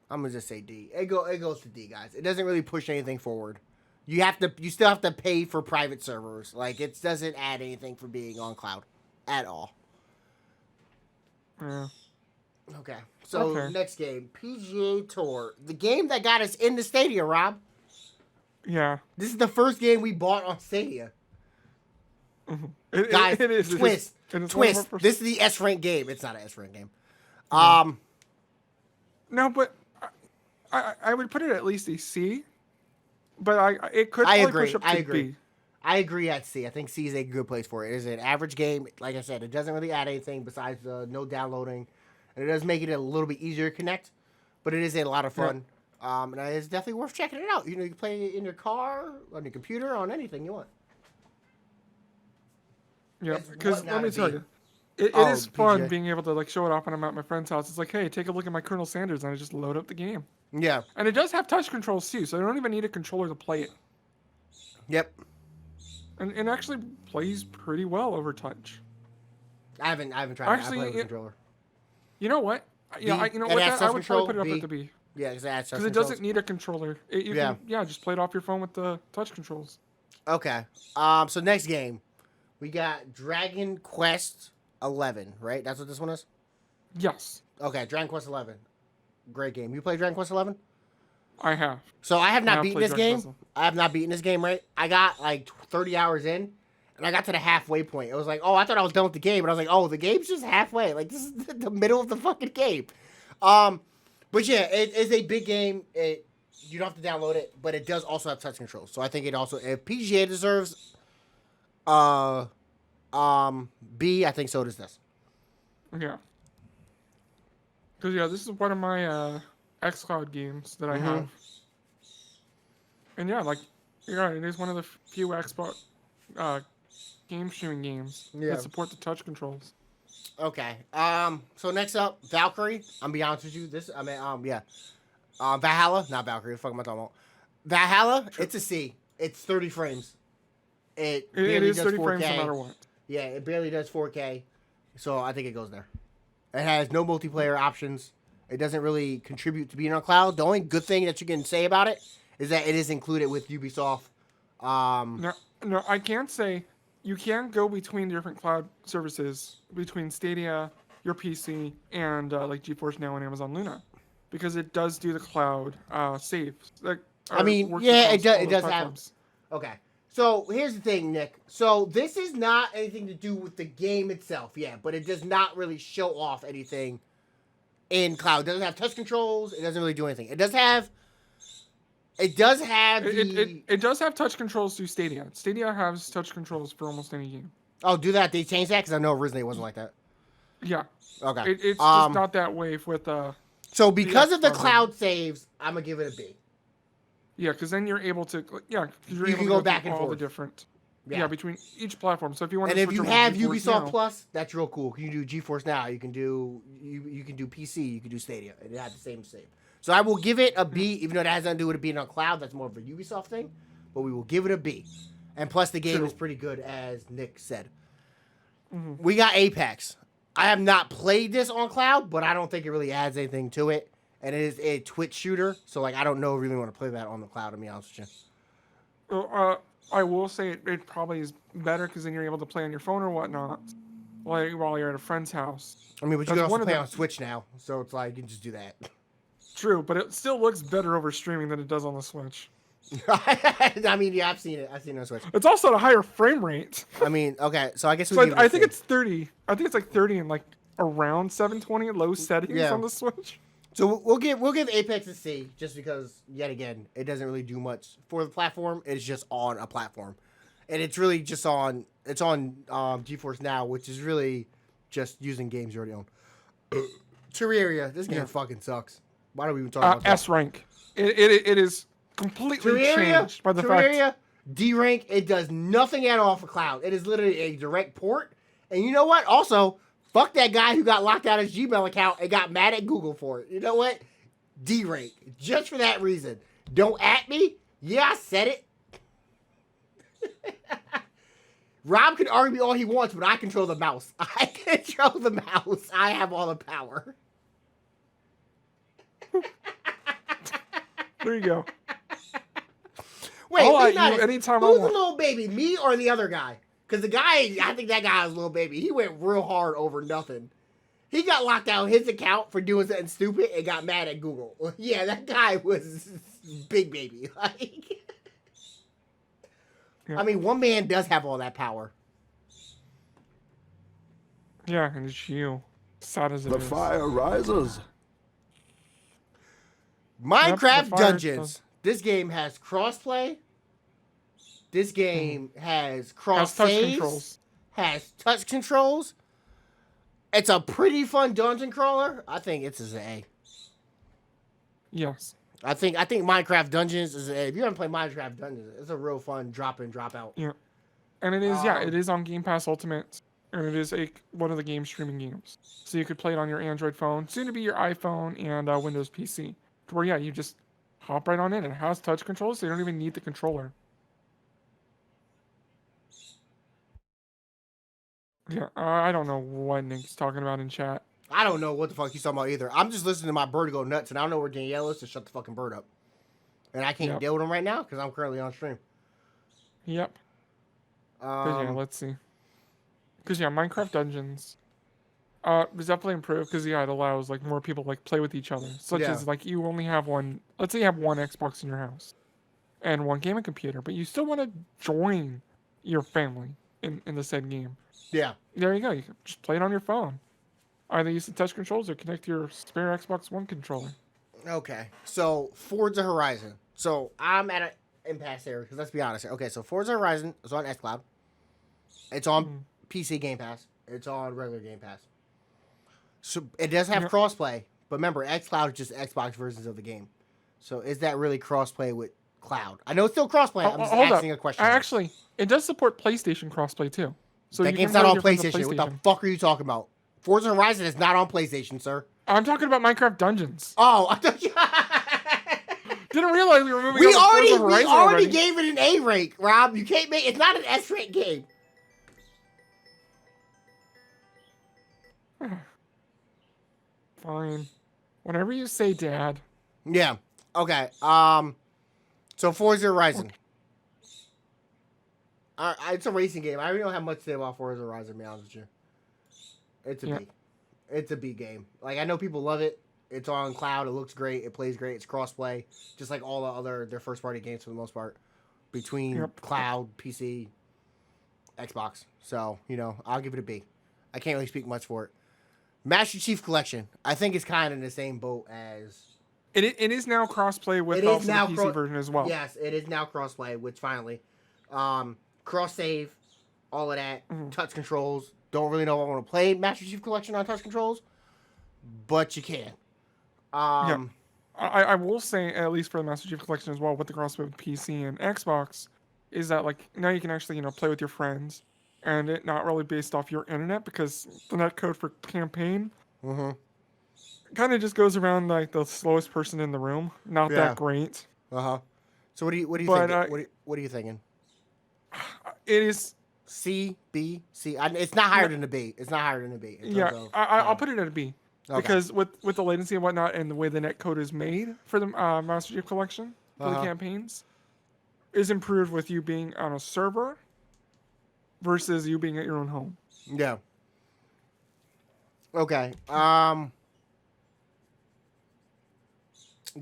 I'm gonna just say D. It goes to D, guys. It doesn't really push anything forward. You still have to pay for private servers. Like it doesn't add anything for being on cloud at all. Yeah. Okay. So next game, PGA Tour, the game that got us into Stadia, Rob. Yeah. This is the first game we bought on Stadia. Mm-hmm. Guys, it is. twist. This is the S rank game. It's not an S rank game. No, but I would put it at least a C. But it could probably push up to B. I agree at C. I think C is a good place for it. It is an average game. Like I said, it doesn't really add anything besides the no downloading. And it does make it a little bit easier to connect. But it is a lot of fun. Yeah. And it's definitely worth checking it out. You can play it in your car, on your computer, on anything you want. Yeah, because let me tell you, it is fun being able to show it off when I'm at my friend's house. It's like, hey, take a look at my Colonel Sanders, and I just load up the game. Yeah. And it does have touch controls too, so I don't even need a controller to play it. Yep. And it actually plays pretty well over touch. I haven't tried it. I play with a controller. You know what? Yeah, I would probably put it up at the B. Yeah, because it doesn't need a controller. You can just play it off your phone with the touch controls. Okay. So next game, we got Dragon Quest 11, right? That's what this one is? Yes. Okay, Dragon Quest 11. Great game. You play Dragon Quest 11? I have. So I have not beaten this game. I have not beaten this game, right? I got 30 hours in, and I got to the halfway point. It was like, oh, I thought I was done with the game, but I was like, oh, the game's just halfway. Like, this is the middle of the fucking game. But yeah, it is a big game. You don't have to download it, but it does also have touch controls. So I think it also, if PGA deserves B, I think so does this. Yeah. Because, this is one of my xCloud games that I have. And it is one of the few Xbox game streaming games that support the touch controls. Okay. So next up, Valkyrie. I'm be honest with you. Valhalla, not Valkyrie. What the fuck am I talking about? Valhalla, it's a C. It's 30 frames. It is does 30 4K. frames no matter what. Yeah, it barely does 4K. So I think it goes there. It has no multiplayer options. It doesn't really contribute to being on cloud. The only good thing that you can say about it is that it is included with Ubisoft. No, I can't say you can go between different cloud services, between Stadia, your PC, and like GeForce Now and Amazon Luna, because it does do the cloud saves. Like, I mean, yeah, it does have. Okay. So here's the thing, Nick. So this is not anything to do with the game itself, yeah, but it does not really show off anything in cloud. It doesn't have touch controls. It doesn't really do anything. It does have. It does have it does have touch controls through Stadia. Stadia has touch controls for almost any game. Oh, do that? They changed that because I know originally it wasn't like that. Yeah. Okay. It's just not that way with So because of the cloud saves, I'm gonna give it a B. Yeah, because then you're able to you can go back and all forth. the different between each platform. So if you want and to if switch you over have to GeForce Ubisoft Now, Plus, that's real cool. You can do GeForce Now. You can do PC. You can do Stadia. It has the same save. So I will give it a B, even though it has nothing to do with it being on cloud. That's more of a Ubisoft thing. But we will give it a B. And plus, the game is pretty good, as Nick said. Mm-hmm. We got Apex. I have not played this on cloud, but I don't think it really adds anything to it. And it is a Twitch shooter, so like I don't know if I really want to play that on the cloud, to be honest with you. I will say it probably is better because then you're able to play on your phone or whatnot while you're at a friend's house. I mean, but you can also play on Switch now, so it's like you can just do that. True, but it still looks better over streaming than it does on the Switch. I mean, yeah, I've seen it. I've seen it on Switch. It's also at a higher frame rate. I mean, okay, so I guess I think it's 30. I think it's like 30 and like around 720 low settings on the Switch. So we'll give Apex a C just because yet again it doesn't really do much for the platform. It's just on a platform, and it's really just on GeForce Now, which is really just using games you already own. Terraria, this game fucking sucks. Why don't we even talk about that? S rank. It is completely changed by the fact. D rank. It does nothing at all for cloud. It is literally a direct port. And you know what? Also, fuck that guy who got locked out of his Gmail account and got mad at Google for it. You know what? D rank. Just for that reason. Don't at me. Yeah, I said it. Rob can argue all he wants, but I control the mouse. I control the mouse. I have all the power. There you go. Wait, anytime who's the little baby? Me or the other guy? Because the guy, I think that guy was a little baby. He went real hard over nothing. He got locked out of his account for doing something stupid and got mad at Google. Yeah, that guy was big baby. Like, I mean, one man does have all that power. Yeah, and it's you. Sad as it is. The fire rises. Minecraft Dungeons. This game has crossplay. This game has cross saves. Has touch controls. It's a pretty fun dungeon crawler. I think it's an A. Yes. I think Minecraft Dungeons is a. If you haven't played Minecraft Dungeons, it's a real fun drop in, drop out. Yeah. And it is it is on Game Pass Ultimate. And it is one of the game streaming games. So you could play it on your Android phone, soon to be your iPhone and Windows PC. Where you just hop right on in. It has touch controls, so you don't even need the controller. Yeah, I don't know what Nick's talking about in chat. I don't know what the fuck he's talking about either. I'm just listening to my bird go nuts, and I don't know where Danielle is to shut the fucking bird up. And I can't deal with him right now because I'm currently on stream. Yep. Let's see. Because Minecraft Dungeons was definitely improved because it allows like more people like play with each other. Such as like you only have one. Let's say you have one Xbox in your house and one gaming computer, but you still want to join your family in the said game. Yeah. There you go. You can just play it on your phone. Either use the touch controls or connect to your spare Xbox One controller. Okay. So Forza Horizon. So I'm at an impasse here because let's be honest here. Okay, so Forza Horizon is on xCloud. It's on PC Game Pass. It's on regular Game Pass. So it does have crossplay, but remember, xCloud is just Xbox versions of the game. So is that really crossplay with cloud? I know it's still crossplay. I'm just asking a question. Actually, it does support PlayStation crossplay too. So that game's not on PlayStation. What the fuck are you talking about? Forza Horizon is not on PlayStation, sir. I'm talking about Minecraft Dungeons. Oh, I thought you... Didn't realize we were moving We on to Forza already Horizon gave it an A rank, Rob. You can't make it's not an S rank game. Fine. Whenever you say dad. Yeah. Okay. So Forza Horizon. It's a racing game. I really don't have much to say about Forza Horizon, to be honest with you. It's a B. It's a B game. Like, I know people love it. It's on cloud. It looks great. It plays great. It's crossplay, just like all the other their first party games for the most part, between cloud, PC, Xbox. So I'll give it a B. I can't really speak much for it. Master Chief Collection. I think it's kind of in the same boat as. It is now crossplay with also the PC version as well. Yes, it is now crossplay, which finally, cross save, all of that, touch controls. Don't really know if I want to play Master Chief Collection on touch controls, but you can. I will say, at least for the Master Chief Collection as well, with the crossplay with PC and Xbox, is that like now you can actually play with your friends, and it not really based off your internet because the netcode for campaign kind of just goes around like the slowest person in the room. Not that great. So what do you think? What are you thinking? It is C, B, C. It's not higher than a B. It's not higher than a B. I'll put it at a B. Okay. Because with the latency and whatnot and the way the netcode is made for the Master Chief Collection for the campaigns is improved with you being on a server versus you being at your own home. Yeah. Okay.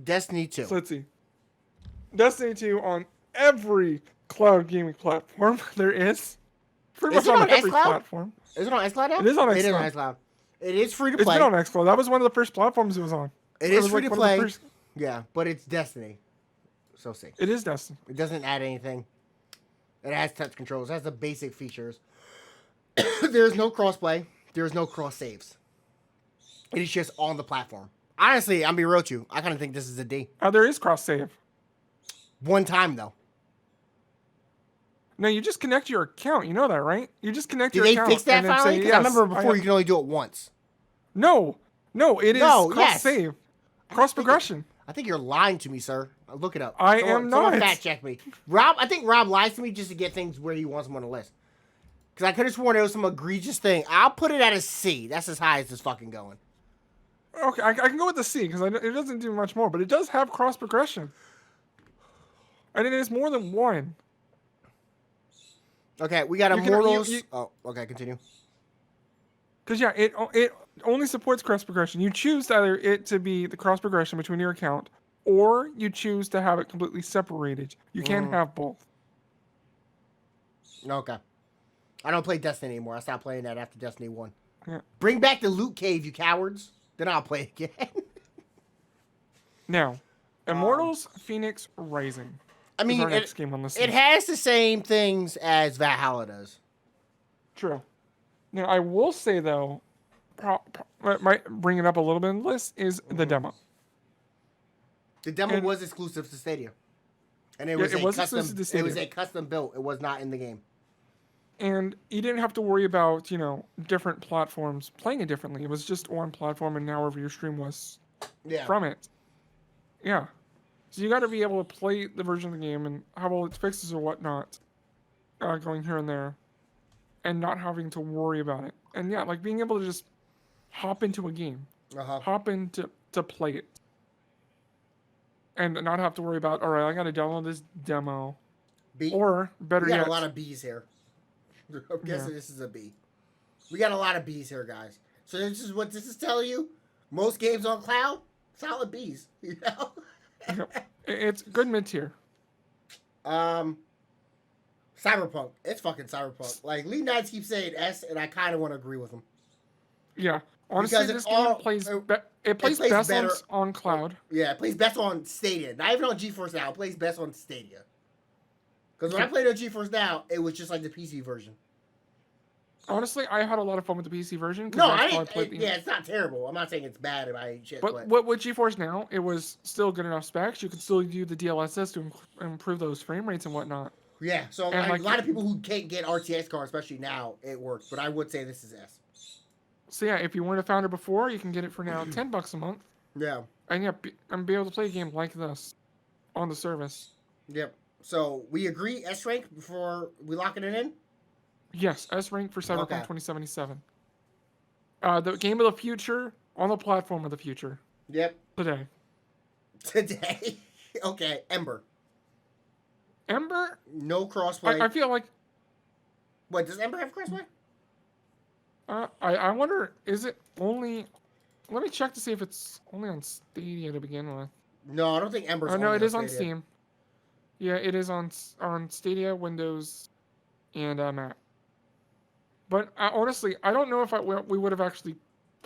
Destiny 2. So let's see. Destiny 2 on every cloud gaming platform there is. Pretty much on every platform. Is it on xCloud now? It is on xCloud. It is on xCloud. It is free to play. It's been on xCloud. That was one of the first platforms it was on. It is free to play. Yeah, but it's Destiny. So sick. It is Destiny. It doesn't add anything. It has touch controls. It has the basic features. There's no crossplay. There's no cross saves. It is just on the platform. Honestly, I'm be real with you. I kind of think this is a D. There is cross save. One time though. No, you just connect your account. You know that, right? You just connect your account. Did they fix that finally? Because I remember before you could only do it once. No, it is cross save, cross progression. I think you're lying to me, sir. Look it up. I am not. Someone fact check me. I think Rob lies to me just to get things where he wants them on the list. Because I could have sworn it was some egregious thing. I'll put it at a C. That's as high as it's fucking going. Okay, I can go with the C because it doesn't do much more, but it does have cross progression. And it is more than one. Okay, we got Immortals. Okay, continue. Because it only supports cross progression. You choose either it to be the cross progression between your account, or you choose to have it completely separated. You can't have both. Okay. I don't play Destiny anymore. I stopped playing that after Destiny 1. Yeah. Bring back the loot cave, you cowards. Then I'll play it again. Now, Immortals Phoenix Rising. I mean, next game on this it has the same things as Valhalla does. True. Now, I will say, though, might bring it up a little bit in the list, is the demo. The demo was exclusive to Stadia. And it was a custom built. It was not in the game. And you didn't have to worry about, different platforms playing it differently. It was just one platform and however your stream was from it. Yeah. So you got to be able to play the version of the game and how well it fixes or whatnot, going here and there, and not having to worry about it. And yeah, like being able to just hop into a game, hop into play it, and not have to worry about, all right, I got to download this demo. B? Or better yet, we got a lot of B's here. I'm guessing this is a B. We got a lot of B's here, guys. So this is what this is telling you. Most games on cloud, solid B's. It's good mid tier. Cyberpunk. It's fucking Cyberpunk. Like Lee Knights keeps saying S, and I kind of want to agree with him. Yeah, honestly, this game plays best on cloud. Yeah, it plays best on Stadia. Not even on GeForce Now. It plays best on Stadia. Because when I played on GeForce Now, it was just like the PC version. Honestly, I had a lot of fun with the PC version. No, I didn't. It's not terrible. I'm not saying it's bad if I shit. But with GeForce Now, it was still good enough specs. You could still do the DLSS to improve those frame rates and whatnot. Yeah, so a lot of people who can't get RTX cards, especially now, it works. But I would say this is S. So yeah, if you weren't a founder before, you can get it for now $10 a month. Yeah. And be able to play a game like this. on the service. Yep. So we agree S rank before we locking it in? Yes, S rank for Cyberpunk Okay. 2077. The game of the future on the platform of the future. Yep. Today. Today. Okay. Ember. Ember? No crossplay. I feel like... What, does Ember have crossplay? I wonder, is it only... Let me check to see if it's only on Stadia to begin with. No, I don't think Ember's no, only it is on Stadia. Steam. Yeah, it is on Stadia, Windows, and Mac. But honestly, I don't know if we would have actually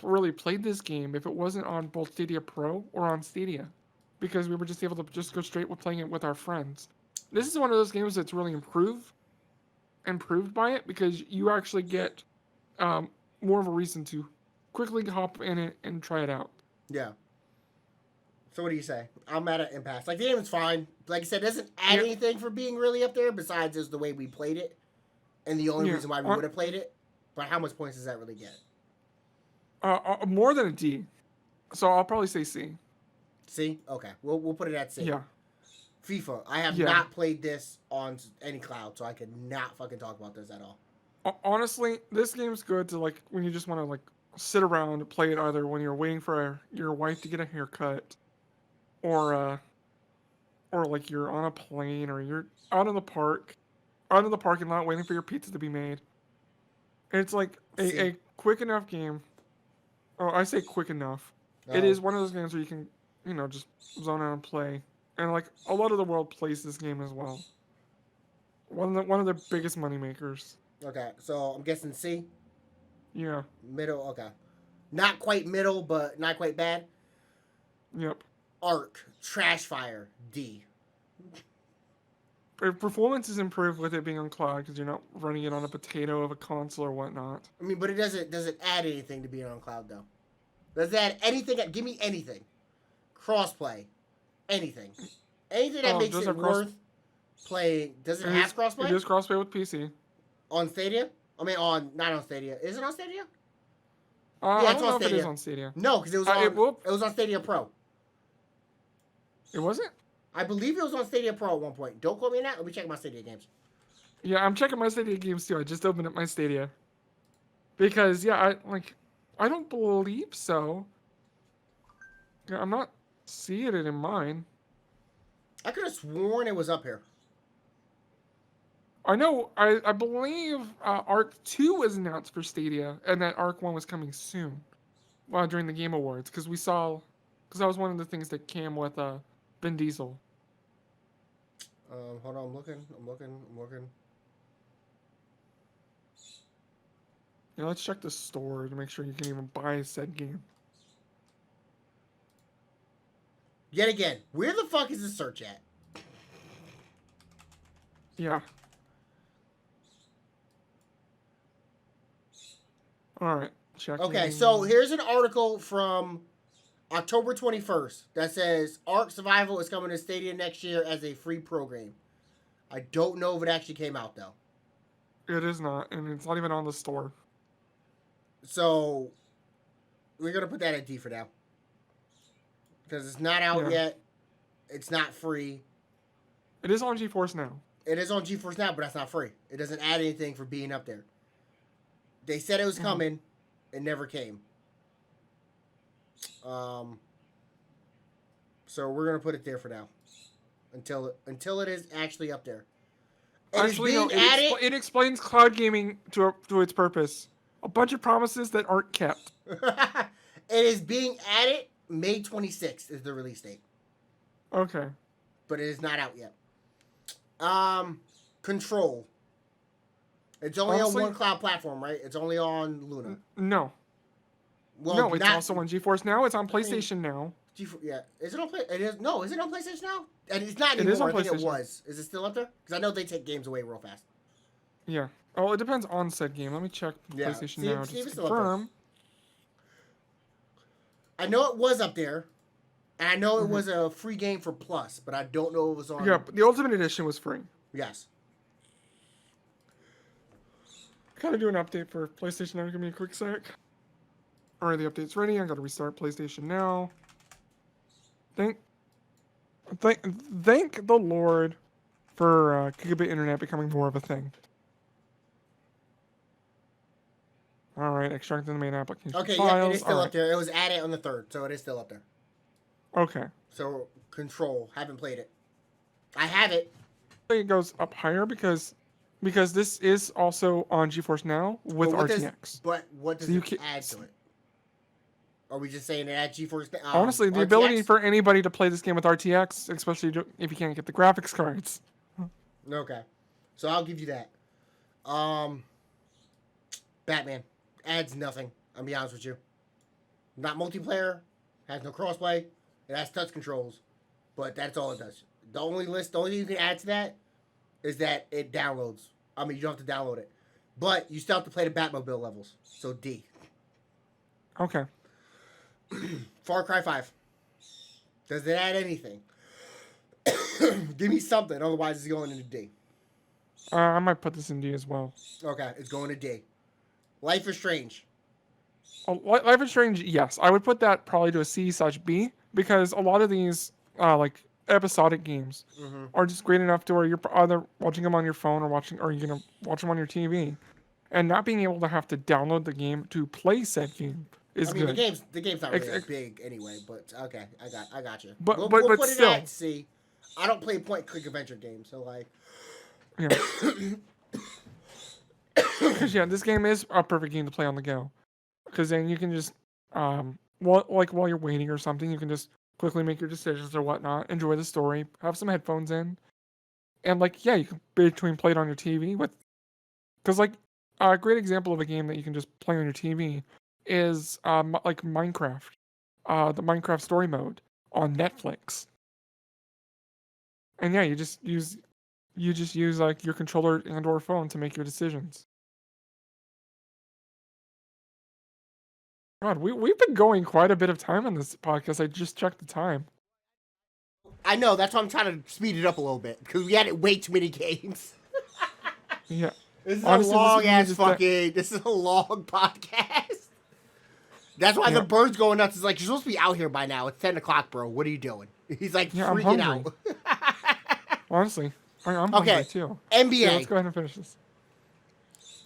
really played this game if it wasn't on both Stadia Pro or on Stadia, because we were just able to just go straight with playing it with our friends. This is one of those games that's really improved by it, because you actually get more of a reason to quickly hop in it and try it out. Yeah. So what do you say? I'm mad at Impasse. Like, the game is fine. Like I said, it doesn't add anything for being really up there besides just the way we played it. And the only reason why we would have played it. But how much points does that really get? More than a D. So I'll probably say C. C? Okay. We'll put it at C. Yeah. FIFA. I have not played this on any cloud, so I could not fucking talk about this at all. Honestly, this game's good to, like, when you just want to, like, sit around and play it either when you're waiting for your wife to get a haircut, or like you're on a plane, or you're out in the parking lot waiting for your pizza to be made. It's like a quick enough game. Oh, I say quick enough. Oh. It is one of those games where you can, just zone out and play. And, like, a lot of the world plays this game as well. One of the biggest money makers. Okay, so I'm guessing C? Yeah. Middle, okay. Not quite middle, but not quite bad? Yep. Arc, Trash Fire, D. Performance is improved with it being on cloud, because you're not running it on a potato of a console or whatnot. I mean, but it doesn't add anything to being on cloud, though. Does it add anything? Give me anything. Crossplay. Anything. Anything that makes it worth playing. Does it have crossplay? It is crossplay with PC. On Stadia? I mean, not on Stadia. Is it on Stadia? Yeah, I don't know if it is on Stadia. No, because it was on Stadia Pro. It wasn't? I believe it was on Stadia Pro at one point. Don't quote me on that. Let me check my Stadia games. Yeah, I'm checking my Stadia games too. I just opened up my Stadia. Because, yeah, I don't believe so. Yeah, I'm not seeing it in mine. I could have sworn it was up here. I know, I believe Arc 2 was announced for Stadia, and that Arc 1 was coming soon. During the Game Awards, because that was one of the things that came with Vin Diesel. Hold on, I'm looking. Yeah, let's check the store to make sure you can even buy said game. Yet again, where the fuck is the search at? Yeah. Alright, check. Okay, so here's an article from October 21st that says Ark Survival is coming to Stadia next year as a free program. I don't know if it actually came out, though. It is not, and it's not even on the store. So, we're going to put that at D for now. Because it's not out yet. It's not free. It is on GeForce Now. It is on GeForce Now, but that's not free. It doesn't add anything for being up there. They said it was coming. It never came. So we're going to put it there for now. Until it is actually up there. It explains cloud gaming to its purpose. A bunch of promises that aren't kept. It is being added. May 26th is the release date. Okay. But it is not out yet. Control. It's only on one cloud platform, right? It's only on Luna. No. Well, no, it's also on GeForce Now. It's on PlayStation Now. Yeah. Is it on It is. No, is it on PlayStation Now? And it's not anymore. It is on PlayStation. I think it was. Is it still up there? Because I know they take games away real fast. Yeah. Oh, it depends on said game. Let me check PlayStation Now just to confirm. I know it was up there. And I know it was a free game for Plus, but I don't know if it was on. Yeah, the Ultimate Edition was free. Yes. Gotta do an update for PlayStation Now. Give me a quick sec. Alright, the update's ready. I gotta restart PlayStation Now. Thank the Lord for gigabit internet becoming more of a thing. All right, extracting the main application Okay, files. yeah, it is still All up there. It was added on the 3rd, so it is still up there. Okay. So, Control. Haven't played it. I have it. It goes up higher because this is also on GeForce Now with RTX. What does it add to it? Are we just saying it adds GeForce? Honestly, the RTX? ability for anybody to play this game with RTX, especially if you can't get the graphics cards. Okay, so I'll give you that. Batman adds nothing. I'll be honest with you. Not multiplayer, has no crossplay. It has touch controls, but that's all it does. The only thing you can add to that is that it downloads. I mean, you don't have to download it, but you still have to play the Batmobile levels. So D. Okay. Far Cry 5. Does it add anything? Give me something, otherwise it's going into D. I might put this in D as well. Okay, it's going to D. Life is Strange. Life is Strange, yes. I would put that probably to a C/B because a lot of these like episodic games are just great enough to where you're either watching them on your phone or you're gonna watch them on your TV, and not being able to have to download the game to play said game is good. The game's not really that big anyway, but okay, I got you. But we'll but put still, it at C. I don't play point-click adventure games, so like. Yeah. Because this game is a perfect game to play on the go. Because then you can just while you're waiting or something, you can just quickly make your decisions or whatnot, enjoy the story, have some headphones in, and you can between play it on your TV with. Because a great example of a game that you can just play on your TV is like Minecraft, the Minecraft story mode on Netflix. And you just use like your controller and/or phone to make your decisions. God, we've been going quite a bit of time on this podcast. I just checked the time. I know, that's why I'm trying to speed it up a little bit, because we had way too many games. Yeah. This is honestly, this is a long podcast. That's why the bird's going nuts. It's like, you're supposed to be out here by now. It's 10 o'clock, bro. What are you doing? He's like freaking out. Honestly, I'm hungry too. NBA. Yeah, let's go ahead and finish this.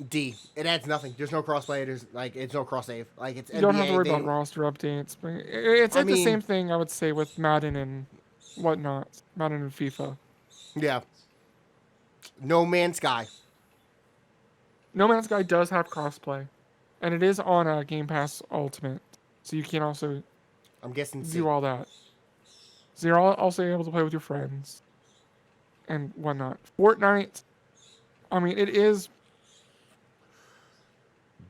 D. It adds nothing. There's no crossplay. It's no cross save. Like, it's you NBA. Don't have to worry about roster updates. But it's the same thing I would say with Madden and whatnot. Madden and FIFA. Yeah. No Man's Sky. No Man's Sky does have crossplay, and it is on Game Pass Ultimate, so you can also. I'm guessing do all that. So you're also able to play with your friends, and whatnot. Fortnite. I mean, it is.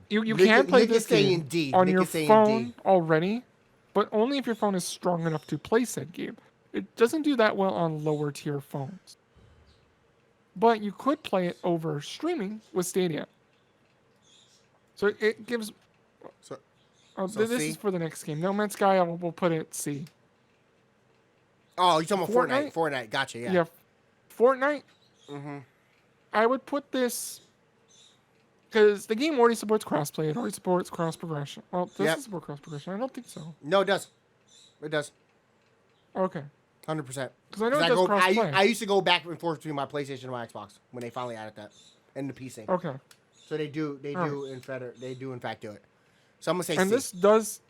You can play this game on your phone already, but only if your phone is strong enough to play said game. It doesn't do that well on lower tier phones. But you could play it over streaming with Stadia. So it gives... this is for the next game. No Man's Sky, we'll put it C. Oh, you're talking about Fortnite? Fortnite, gotcha, yeah. Yeah, Fortnite, mm-hmm. I would put this... Because the game already supports crossplay. It already supports cross progression. Well, does it support cross progression? I don't think so. No, it does. It does. Okay. 100%. Because I know it does crossplay. I used to go back and forth between my PlayStation and my Xbox when they finally added that, and the PC. Okay. So they do in fact do it. So I'm gonna say and C. This does.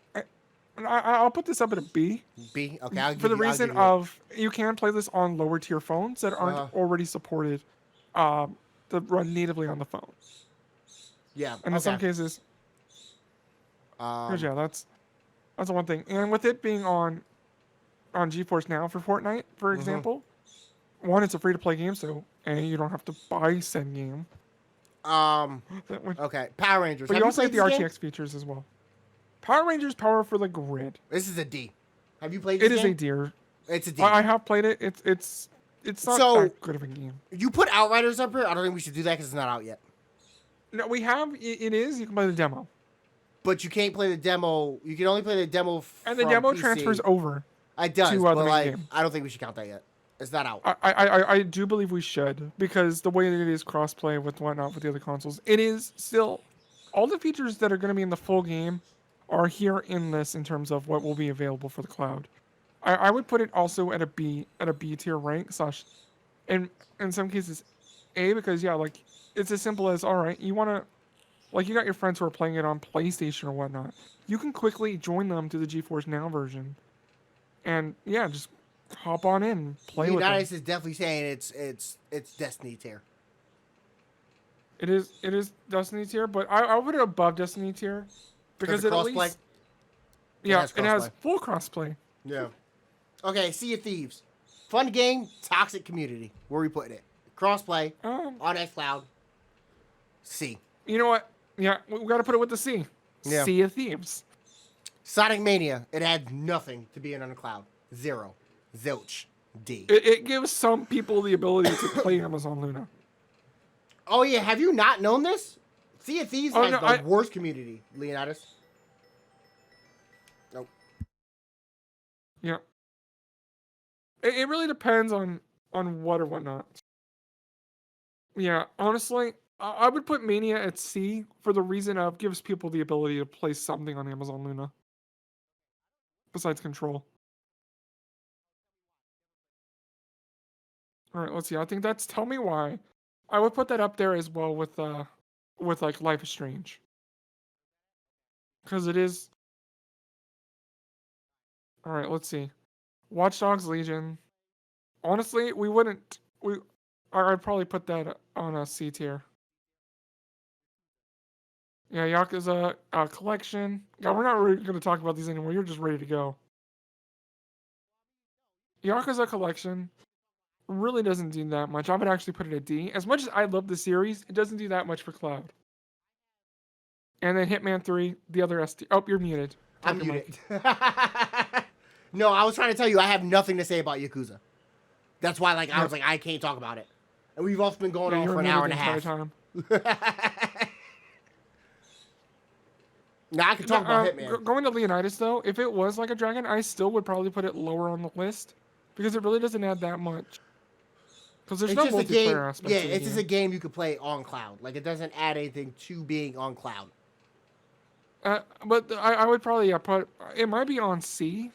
I'll put this up at a B. B. Okay. For the reason of you can play this on lower tier phones that aren't already supported, to run natively on the phone. Yeah. And in some cases. That's the one thing. And with it being on GeForce Now for Fortnite, for example, one, it's a free to play game, so you don't have to buy said game. Okay. Power Rangers. But you also have the RTX features as well. Power Rangers Power for the Grid. This is a D. Have you played this game? It is a D. It's a D. I have played it. It's not that good of a game. You put Outriders up here? I don't think we should do that because it's not out yet. No, we have. It is. You can play the demo. But you can't play the demo. You can only play the demo and the demo PC. Transfers over. It does, to, but I don't think we should count that yet. It's not out. I do believe we should, because the way that it is crossplay with whatnot with the other consoles, it is still all the features that are going to be in the full game are here in this in terms of what will be available for the cloud. I would put it also at a B tier rank slash, in some cases, A, because yeah, like it's as simple as, all right, you want to, like, you got your friends who are playing it on PlayStation or whatnot. You can quickly join them to the GeForce Now version, and yeah, just hop on in, and play with them. Leonidas is definitely saying it's Destiny tier. It is Destiny tier, but I would put it above Destiny tier because it at least it has full crossplay. Yeah. Okay, Sea of Thieves, fun game, toxic community. Where are we putting it? Crossplay on xCloud. C. You know what? Yeah, we got to put it with the C. Yeah. Sea of Thieves. Sonic Mania. It had nothing to be in on the cloud. 0. Zilch. D. It gives some people the ability to play Amazon Luna. Oh yeah, have you not known this? Sea of Thieves has the worst community, Leonidas. Nope. Yeah. It really depends on what or whatnot. Yeah, honestly, I would put Mania at C for the reason of gives people the ability to play something on Amazon Luna. Besides Control. Alright, let's see. I think that's Tell Me Why. I would put that up there as well with like Life is Strange. Because it is. Alright, let's see. Watch Dogs Legion. Honestly, I'd probably put that on a C tier. Yeah, Yakuza Collection. Yeah, we're not really going to talk about these anymore. You're just ready to go. Yakuza Collection really doesn't do that much. I would actually put it at D. As much as I love the series, it doesn't do that much for Cloud. And then Hitman 3, the other S tier. Oh, you're muted. I'm muted. No, I was trying to tell you I have nothing to say about Yakuza. That's why, like, I was like, I can't talk about it. And we've also been going on for an hour and a half. Now I can talk about Hitman. Going to Leonidas, though, if it was like a dragon, I still would probably put it lower on the list. Because it really doesn't add that much. Because there's no multiplayer aspect. Yeah, it's just a game you could play on Cloud. Like, it doesn't add anything to being on Cloud. But I would probably put it might be on C,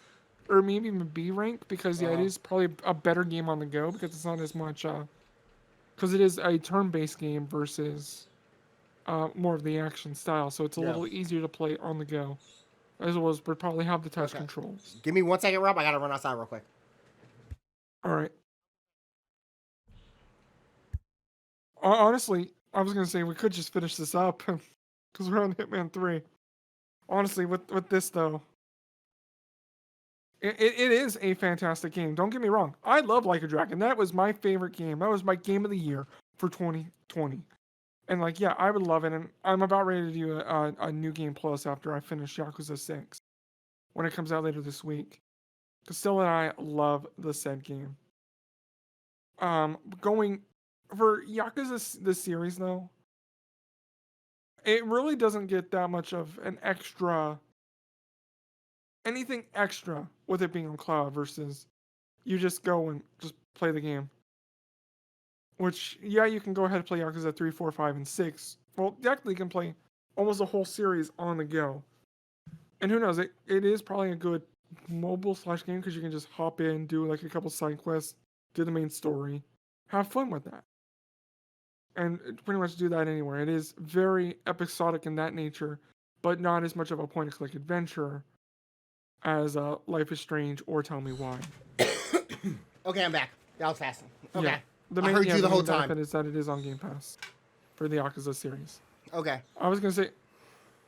or maybe even B rank because it is probably a better game on the go because it's not as much because it is a turn-based game versus more of the action style, so it's a little easier to play on the go. As well as would probably have the touch controls. Give me 1 second, Rob. I gotta run outside real quick. All right. Honestly, I was gonna say we could just finish this up because we're on Hitman 3. Honestly, with this though, it is a fantastic game. Don't get me wrong. I love Like a Dragon. That was my favorite game. That was my game of the year for 2020. And like, yeah, I would love it. And I'm about ready to do a new game plus after I finish Yakuza 6 when it comes out later this week. Because Still and I love the said game. Going for Yakuza the series though, it really doesn't get that much of an anything extra with it being on Cloud versus you just go and just play the game. Which, yeah, you can go ahead and play Yakuza 3, 4, 5, and 6. Well, technically you can play almost the whole series on the go. And who knows, it is probably a good mobile / game because you can just hop in, do like a couple side quests, do the main story, have fun with that. And pretty much do that anywhere. It is very episodic in that nature, but not as much of a point-and-click adventure as Life is Strange or Tell Me Why. Okay, I'm back. That was fast. Okay. Yeah. I heard you the whole time. Is that it is on Game Pass for the Yakuza series. Okay. I was going to say,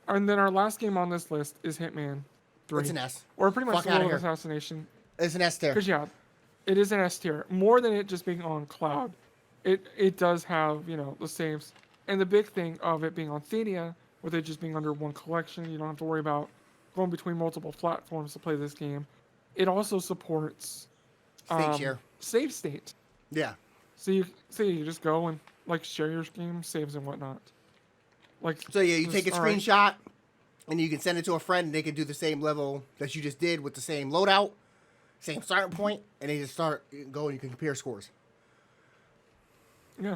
and then our last game on this list is Hitman 3. It's an S. Or pretty much World of Assassination. It's an S tier. Because, yeah, it is an S tier. More than it just being on Cloud. It does have, the saves. And the big thing of it being on Stadia, with it just being under one collection, you don't have to worry about going between multiple platforms to play this game. It also supports save state. Yeah. So you just go and like share your game saves and whatnot. So yeah, you take a screenshot and you can send it to a friend and they can do the same level that you just did with the same loadout, same starting point, and they just go and you can compare scores. Yeah.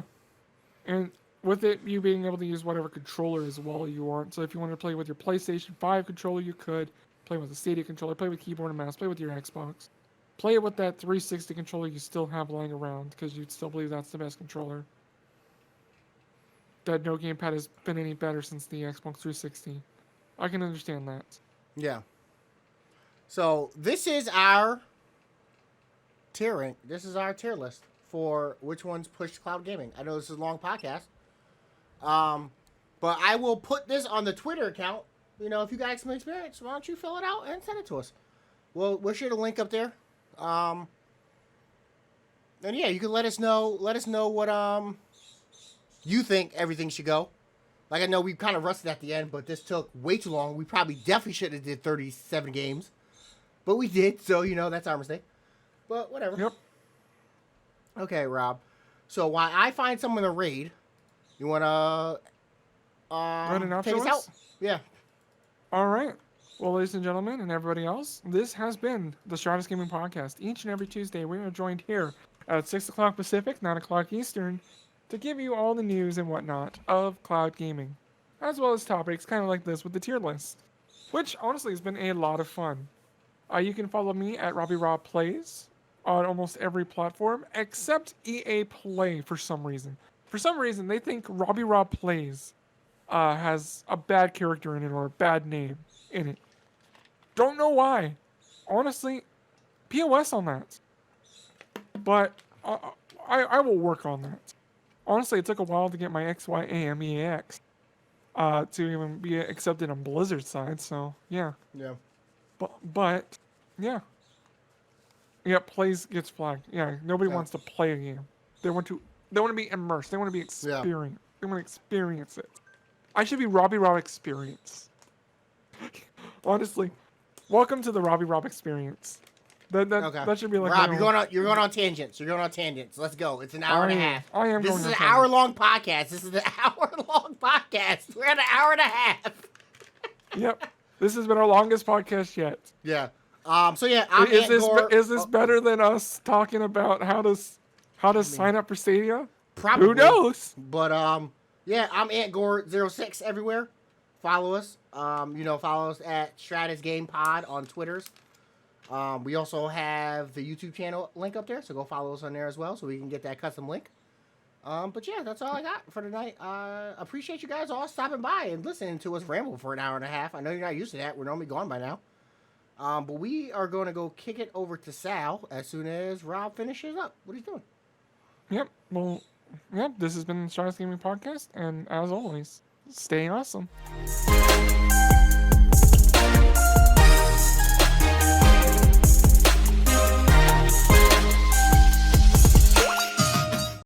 And with it, you being able to use whatever controller as well you want. So if you want to play with your PlayStation 5 controller, you could. Play with a Stadia controller, play with keyboard and mouse, play with your Xbox. play it with that 360 controller you still have lying around because you'd still believe that's the best controller. That no gamepad has been any better since the Xbox 360. I can understand that. Yeah. So this is our tiering. This is our tier list for which ones push cloud gaming. I know this is a long podcast. But I will put this on the Twitter account. You know, if you got some experience, why don't you fill it out and send it to us? We'll share the link up there. And yeah, you can let us know what you think everything should go. Like, I know we kind of rusted at the end, but this took way too long. We probably definitely should have did 37 games. But we did, so, you know, that's our mistake. But whatever. Yep. Okay, Rob. So while I find someone to raid, you want to take us out? Yeah. All right. Well, ladies and gentlemen, and everybody else, this has been the Stratus Gaming Podcast. Each and every Tuesday, we are joined here at 6 o'clock Pacific, 9 o'clock Eastern, to give you all the news and whatnot of cloud gaming, as well as topics kind of like this with the tier list, which honestly has been a lot of fun. You can follow me at RobbieRobPlays on almost every platform except EA Play for some reason. For some reason, they think Robbie Rob Plays has a bad character in it or a bad name in it. Don't know why. Honestly, POS on that. But I will work on that. Honestly, it took a while to get my XYAMEX to even be accepted on Blizzard's side, so yeah. Yeah. But yeah. Yeah, plays gets flagged. Yeah, nobody wants to play a game. They want to be immersed. They want to be experienced. They want to experience it. I should be Robbie Rob Experience. Honestly, welcome to the Robbie Rob Experience. That should be like Rob, you're going on tangents. You're going on tangents. Let's go. It's an hour and a half. I am. This is an hour-long podcast. We're at an hour and a half. Yep. This has been our longest podcast yet. Yeah. So yeah, is this better than us talking about how to sign up for Stadia? Probably. Who knows? But yeah, I'm AntGore06 everywhere. Follow us. Follow us at Stratus Game Pod on Twitters. We also have the YouTube channel link up there, so go follow us on there as well, so we can get that custom link. But yeah, that's all I got for tonight. Appreciate you guys all stopping by and listening to us ramble for an hour and a half. I know you're not used to that. We're normally gone by now. But we are going to go kick it over to Sal as soon as Rob finishes up what he's doing. Yep. Well, yep. This has been the Stratus Gaming Podcast, and as always, stay awesome.